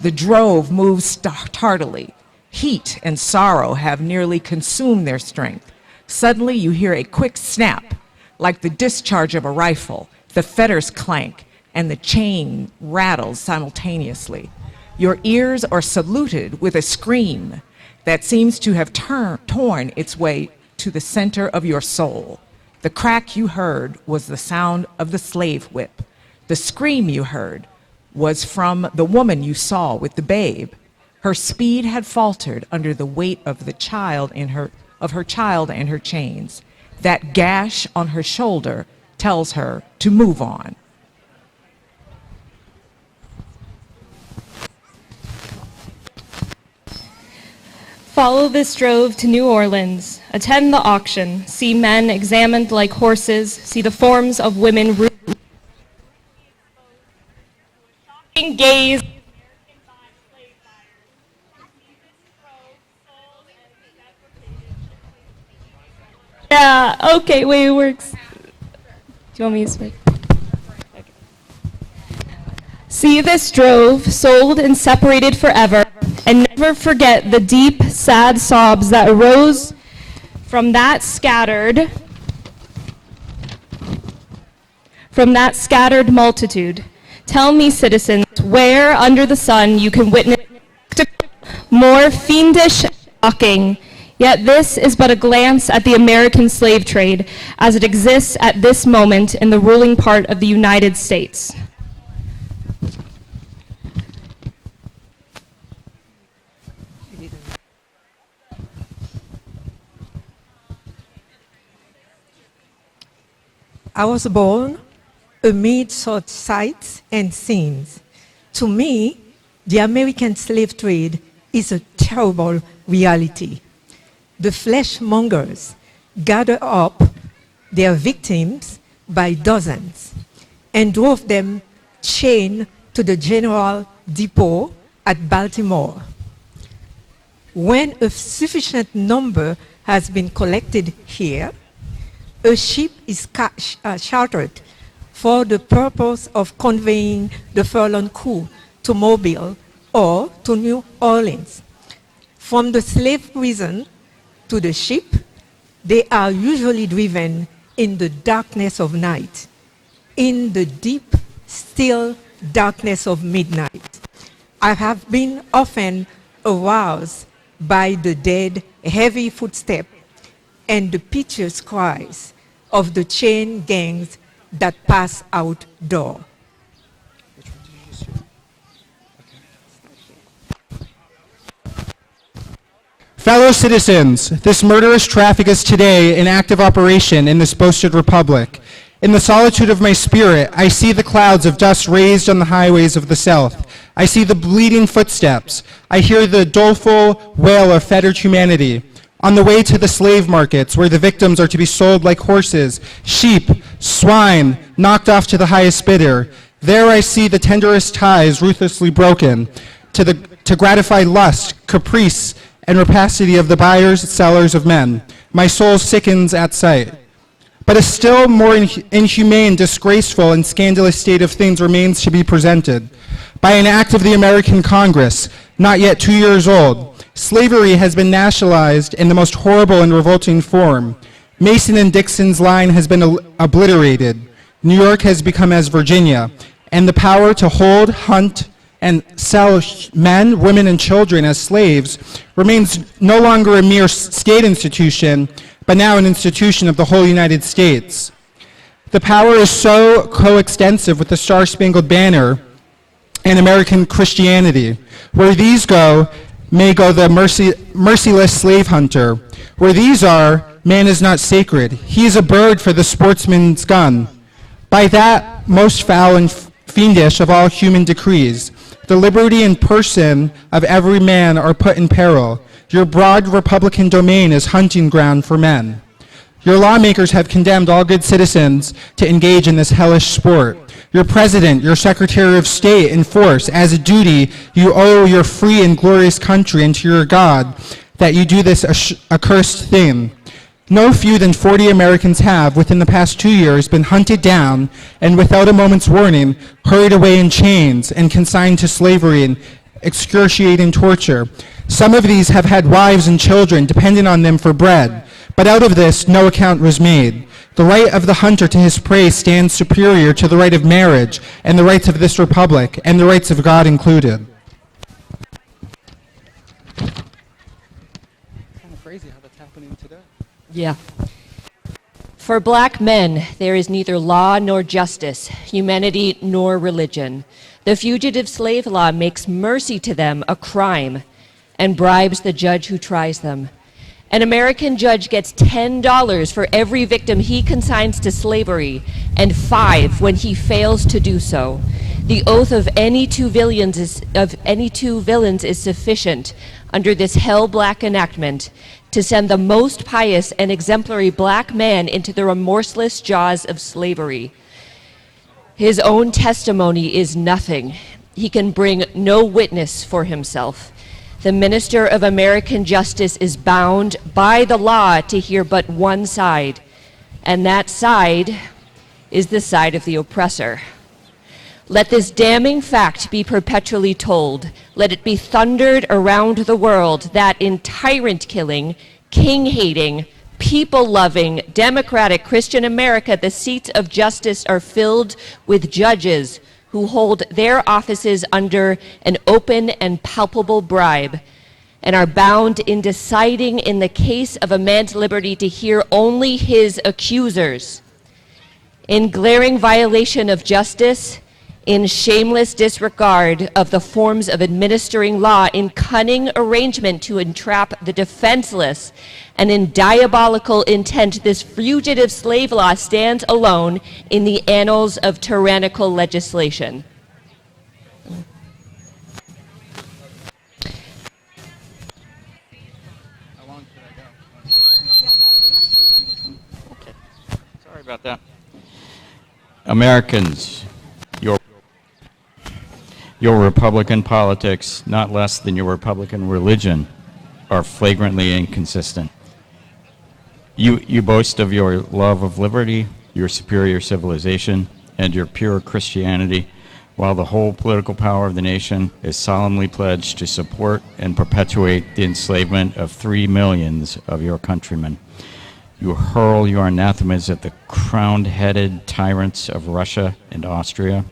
The drove moves tardily. Heat and sorrow have nearly consumed their strength. Suddenly you hear a quick snap, like the discharge of a rifle. The fetters clank, and the chain rattles simultaneously. Your ears are saluted with a scream that seems to have torn its way to the center of your soul. The crack you heard was the sound of the slave whip. The scream you heard was from the woman you saw with the babe. Her speed had faltered under the weight of her child and her chains. That gash on her shoulder tells her to move on. Follow this drove to New Orleans. Attend the auction. See men examined like horses. See the forms of women gaze. Yeah, okay, wait, it works. Do you want me to speak? Okay. See this drove, sold and separated forever, and never forget the deep, sad sobs that arose from that scattered multitude. Tell me, citizens, where under the sun you can witness more fiendish and shocking. Yet this is but a glance at the American slave trade as it exists at this moment in the ruling part of the United States. I was born amid such sights and scenes. To me, the American slave trade is a terrible reality. The fleshmongers gathered up their victims by dozens and drove them chained to the General Depot at Baltimore. When a sufficient number has been collected here, a ship is chartered for the purpose of conveying the furlong crew to Mobile or to New Orleans. From the slave prison to the ship, they are usually driven in the darkness of night, in the deep, still darkness of midnight. I have been often aroused by the dead, heavy footsteps and the piteous cries of the chain gangs that pass outdoor. Fellow citizens, this murderous traffic is today in active operation in this boasted republic. In the solitude of my spirit, I see the clouds of dust raised on the highways of the South. I see the bleeding footsteps. I hear the doleful wail of fettered humanity. On the way to the slave markets, where the victims are to be sold like horses, sheep, swine, knocked off to the highest bidder, there I see the tenderest ties ruthlessly broken to gratify lust, caprice, and rapacity of the buyers, sellers of men. My soul sickens at sight. But a still more inhumane, disgraceful, and scandalous state of things remains to be presented. By an act of the American Congress, not yet 2 years old, slavery has been nationalized in the most horrible and revolting form. Mason and Dixon's line has been obliterated. New York has become as Virginia, and the power to hold, hunt, and sell men, women, and children as slaves remains no longer a mere state institution, but now an institution of the whole United States. The power is so coextensive with the Star-Spangled Banner and American Christianity. Where these go, may go the merciless slave hunter. Where these are, man is not sacred. He is a bird for the sportsman's gun. By that most foul and fiendish of all human decrees, the liberty and person of every man are put in peril. Your broad Republican domain is hunting ground for men. Your lawmakers have condemned all good citizens to engage in this hellish sport. Your president, your secretary of state enforce as a duty you owe your free and glorious country and to your God that you do this accursed thing. No fewer than 40 Americans have, within the past 2 years, been hunted down and without a moment's warning, hurried away in chains and consigned to slavery and excruciating torture. Some of these have had wives and children dependent on them for bread, but out of this no account was made. The right of the hunter to his prey stands superior to the right of marriage and the rights of this republic, and the rights of God included. Kind of crazy how that's happening today. Yeah. For black men, there is neither law nor justice, humanity nor religion. The fugitive slave law makes mercy to them a crime and bribes the judge who tries them. An American judge gets $10 for every victim he consigns to slavery, and $5 when he fails to do so. The oath of any two villains is sufficient under this hell-black enactment to send the most pious and exemplary black man into the remorseless jaws of slavery. His own testimony is nothing. He can bring no witness for himself. The minister of American justice is bound by the law to hear but one side, and that side is the side of the oppressor. Let this damning fact be perpetually told. Let it be thundered around the world that in tyrant-killing, king-hating, people-loving, democratic Christian America, the seats of justice are filled with judges who hold their offices under an open and palpable bribe and are bound in deciding in the case of a man's liberty to hear only his accusers. In glaring violation of justice, in shameless disregard of the forms of administering law, in cunning arrangement to entrap the defenseless, and in diabolical intent, this fugitive slave law stands alone in the annals of tyrannical legislation. How long should I go? Okay. Sorry about that. Americans, your Republican politics, not less than your Republican religion, are flagrantly inconsistent. You boast of your love of liberty, your superior civilization, and your pure Christianity, while the whole political power of the nation is solemnly pledged to support and perpetuate the enslavement of 3 million of your countrymen. You hurl your anathemas at the crowned-headed tyrants of Russia and Austria,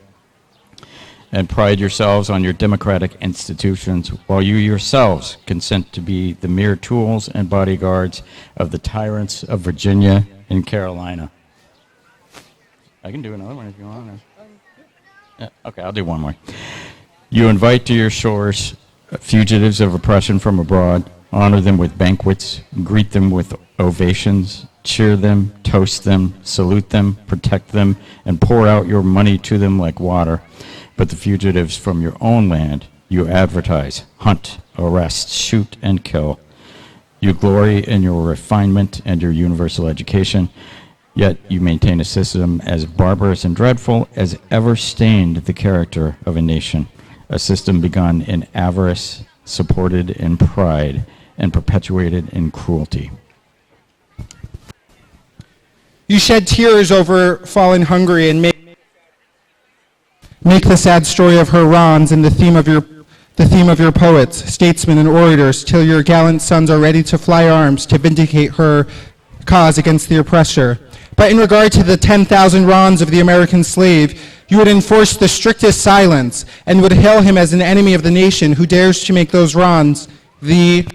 and pride yourselves on your democratic institutions, while you yourselves consent to be the mere tools and bodyguards of the tyrants of Virginia and Carolina. I can do another one if you want. Okay, I'll do one more. You invite to your shores fugitives of oppression from abroad, honor them with banquets, greet them with ovations, cheer them, toast them, salute them, protect them, and pour out your money to them like water. But the fugitives from your own land, you advertise, hunt, arrest, shoot, and kill. You glory in your refinement and your universal education, yet you maintain a system as barbarous and dreadful as ever stained the character of a nation, a system begun in avarice, supported in pride, and perpetuated in cruelty. You shed tears over fallen Hungary and make the sad story of her wrongs and the theme of your poets, statesmen, and orators, till your gallant sons are ready to fly arms to vindicate her cause against the oppressor. But in regard to the 10,000 wrongs of the American slave, you would enforce the strictest silence and would hail him as an enemy of the nation who dares to make those wrongs the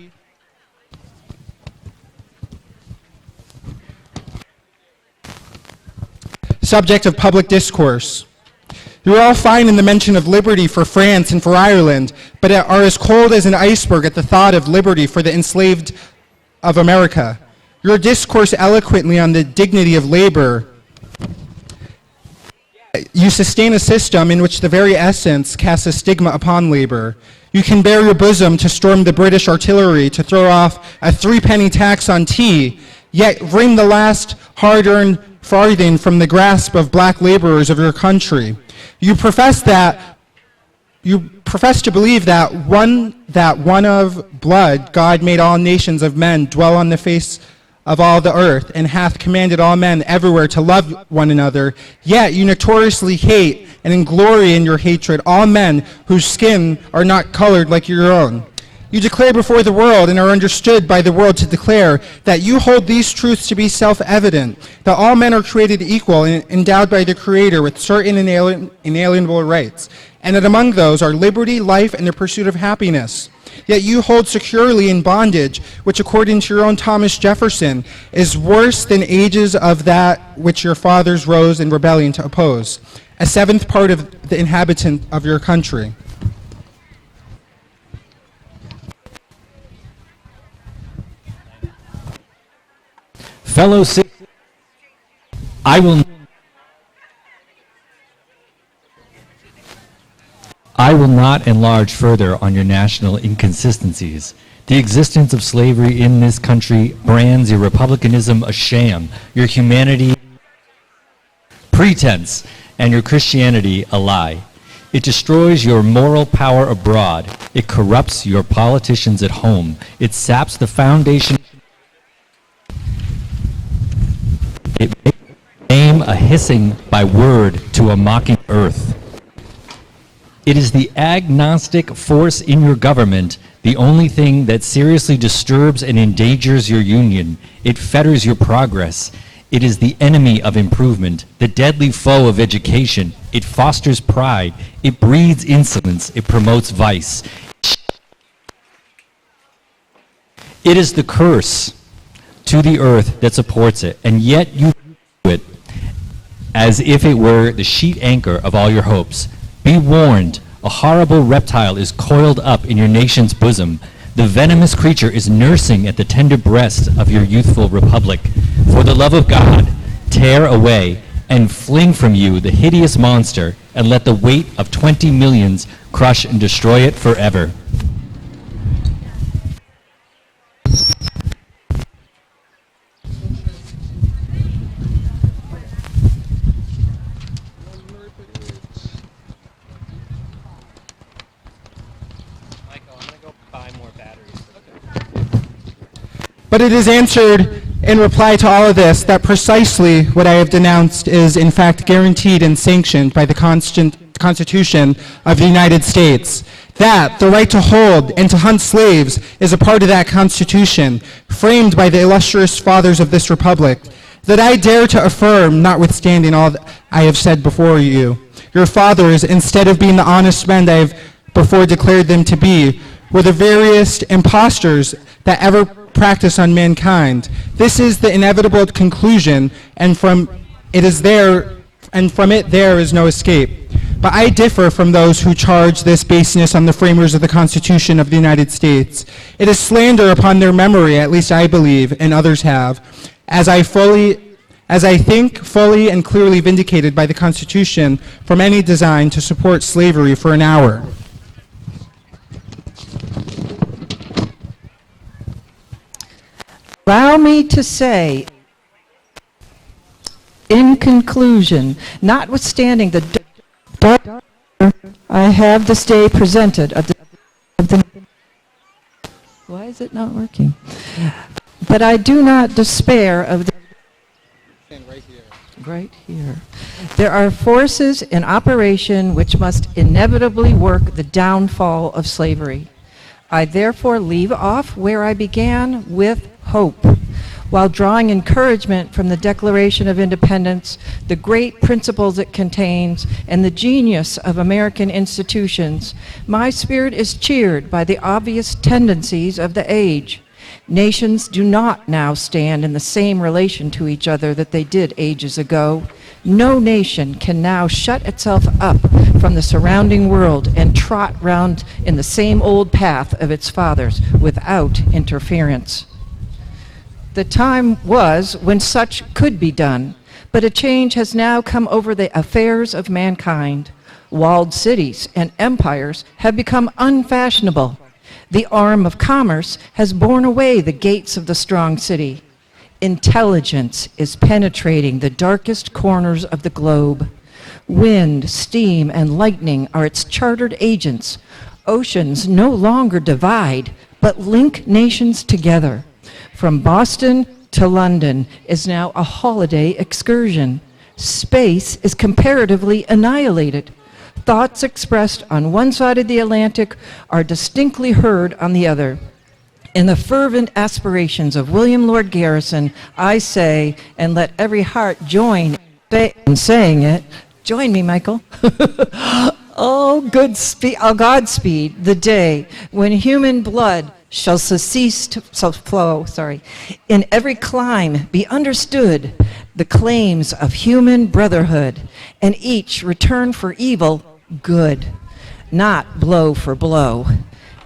subject of public discourse. You are all fine in the mention of liberty for France and for Ireland, but are as cold as an iceberg at the thought of liberty for the enslaved of America. Your discourse eloquently on the dignity of labor. You sustain a system in which the very essence casts a stigma upon labor. You can bare your bosom to storm the British artillery, to throw off a 3-penny tax on tea, yet wring the last hard-earned farthing from the grasp of black laborers of your country. You profess to believe that one of blood God made all nations of men dwell on the face of all the earth, and hath commanded all men everywhere to love one another. Yet you notoriously hate, and in glory in your hatred, all men whose skin are not colored like your own. You declare before the world, and are understood by the world to declare, that you hold these truths to be self-evident, that all men are created equal and endowed by the Creator with certain inalienable rights, and that among those are liberty, life, and the pursuit of happiness. Yet you hold securely in bondage, which according to your own Thomas Jefferson, is worse than ages of that which your fathers rose in rebellion to oppose, a seventh part of the inhabitant of your country. Fellow citizens, I will not enlarge further on your national inconsistencies. The existence of slavery in this country brands your republicanism a sham, your humanity pretense, and your Christianity a lie. It destroys your moral power abroad. It corrupts your politicians at home. It saps the foundation. It makes name a hissing by word to a mocking earth. It is the agnostic force in your government, the only thing that seriously disturbs and endangers your union. It fetters your progress. It is the enemy of improvement, the deadly foe of education. It fosters pride. It breeds insolence. It promotes vice. It is the curse to the earth that supports it, and yet you do it as if it were the sheet anchor of all your hopes. Be warned, a horrible reptile is coiled up in your nation's bosom. The venomous creature is nursing at the tender breast of your youthful republic. For the love of God, tear away and fling from you the hideous monster, and let the weight of 20 millions crush and destroy it forever. But it is answered in reply to all of this that precisely what I have denounced is in fact guaranteed and sanctioned by the Constitution of the United States. That the right to hold and to hunt slaves is a part of that Constitution, framed by the illustrious fathers of this republic, that I dare to affirm, notwithstanding all that I have said before you. Your fathers, instead of being the honest men I have before declared them to be, were the veriest impostors that ever practice on mankind. This is the inevitable conclusion, and from it there is no escape. But I differ from those who charge this baseness on the framers of the Constitution of the United States. It is slander upon their memory, at least I believe, and others have, as I think fully and clearly vindicated by the Constitution from any design to support slavery for an hour. Allow me to say, in conclusion, notwithstanding the dark, I have this day presented why is it not working? But I do not despair of the right here. There are forces in operation which must inevitably work the downfall of slavery. I therefore leave off where I began, with hope, while drawing encouragement from the Declaration of Independence, the great principles it contains, and the genius of American institutions. My spirit is cheered by the obvious tendencies of the age. Nations do not now stand in the same relation to each other that they did ages ago. No nation can now shut itself up from the surrounding world and trot round in the same old path of its fathers without interference. The time was when such could be done, but a change has now come over the affairs of mankind. Walled cities and empires have become unfashionable. The arm of commerce has borne away the gates of the strong city. Intelligence is penetrating the darkest corners of the globe. Wind, steam, and lightning are its chartered agents. Oceans no longer divide, but link nations together. From Boston to London is now a holiday excursion. Space is comparatively annihilated. Thoughts expressed on one side of the Atlantic are distinctly heard on the other. In the fervent aspirations of William Lord Garrison, I say, and let every heart join in saying it. Join me, Michael. Oh, Godspeed, the day when human blood shall cease to flow, in every clime be understood the claims of human brotherhood, and each return for evil good, not blow for blow.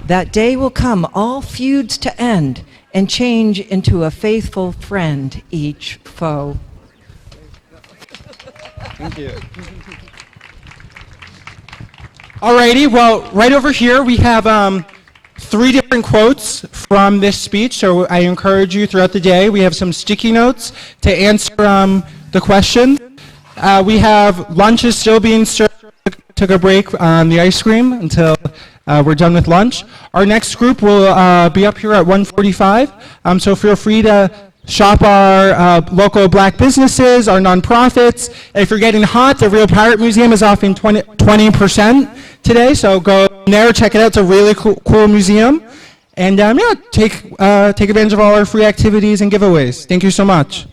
That day will come, all feuds to end, and change into a faithful friend each foe. Thank you. Alrighty, well, right over here we have 3 different quotes from this speech, so I encourage you throughout the day. We have some sticky notes to answer the question. We have lunch is still being served. Took a break on the ice cream until we're done with lunch. Our next group will be up here at 1:45, so feel free to shop our local black businesses, our nonprofits. If you're getting hot, the Real Pirate Museum is offering 20% today, so go there, check it out. It's a really cool museum. And take advantage of all our free activities and giveaways. Thank you so much.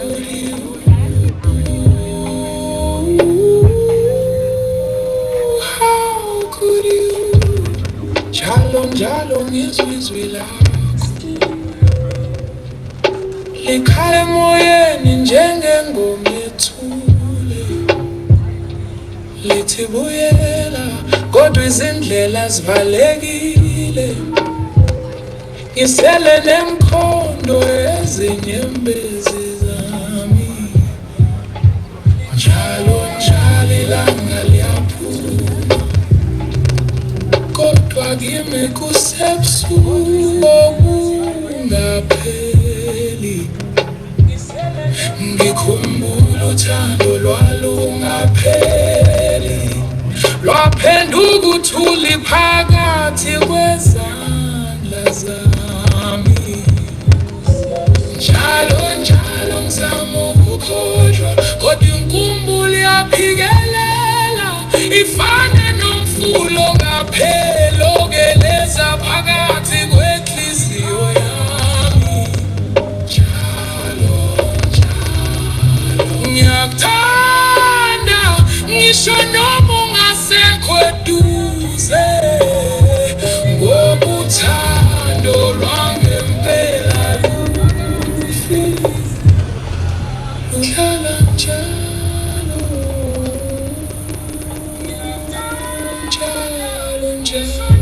could you? How could you? Njalo njalo ngizwizwi lakho likhaya emoyeni njengengoma ethule lithi buyela kodwa izindlela zivalekile ngisele nemkhondo ezinyembezi zami njalo njalo ilanga liyaphuma kodwa kimi kusebusuku obungapheli ngikhumbula uthando lwalungapheli lwaphenduka uthuli phakathi kwezandla zami njalo njalo ngizama ukukhohlwa kodwa inkumbulo iyaphikelela ifana nomfulo ngaphela ogeleza phakathi kwenhliziyo yami njalo njalo ngiyakuthanda ngisho noma ungasekho eduze ngoba uthando lwangempela lufile luhlala njalo njalo njalo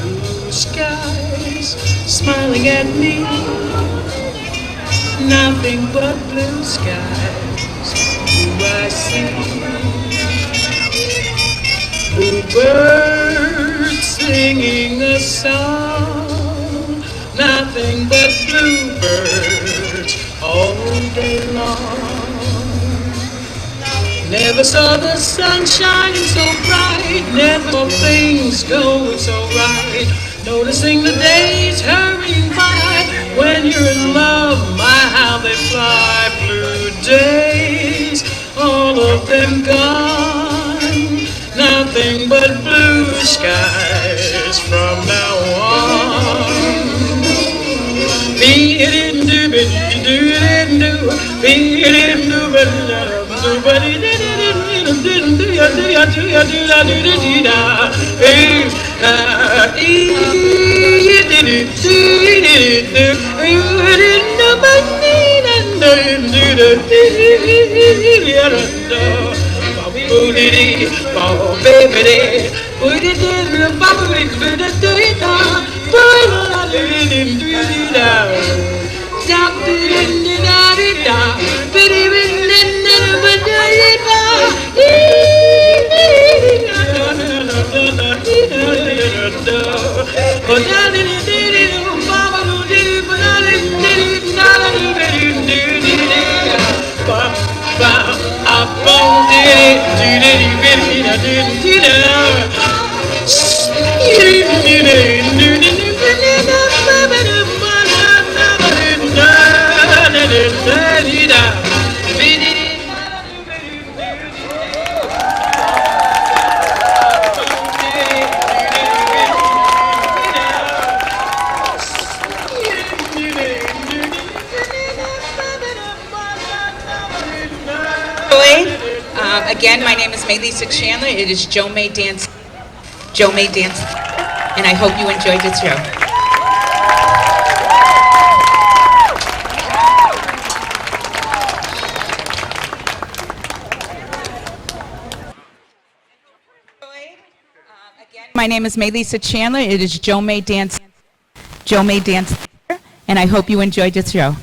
Blue skies smiling at me, nothing but blue skies do I see. Blue birds singing a song, nothing but bluebirds all day long. Never saw the sun shining so bright, never saw things going so right. Noticing the days hurrying by, when you're in love, my how they fly. Blue days, all of them gone, nothing but blue skies from now on. Again, my name is Lisa Chandler. It is Joe May Dance, and I hope you enjoyed this show. My name is Lisa Chandler. It is Joe May Dance, and I hope you enjoyed this show.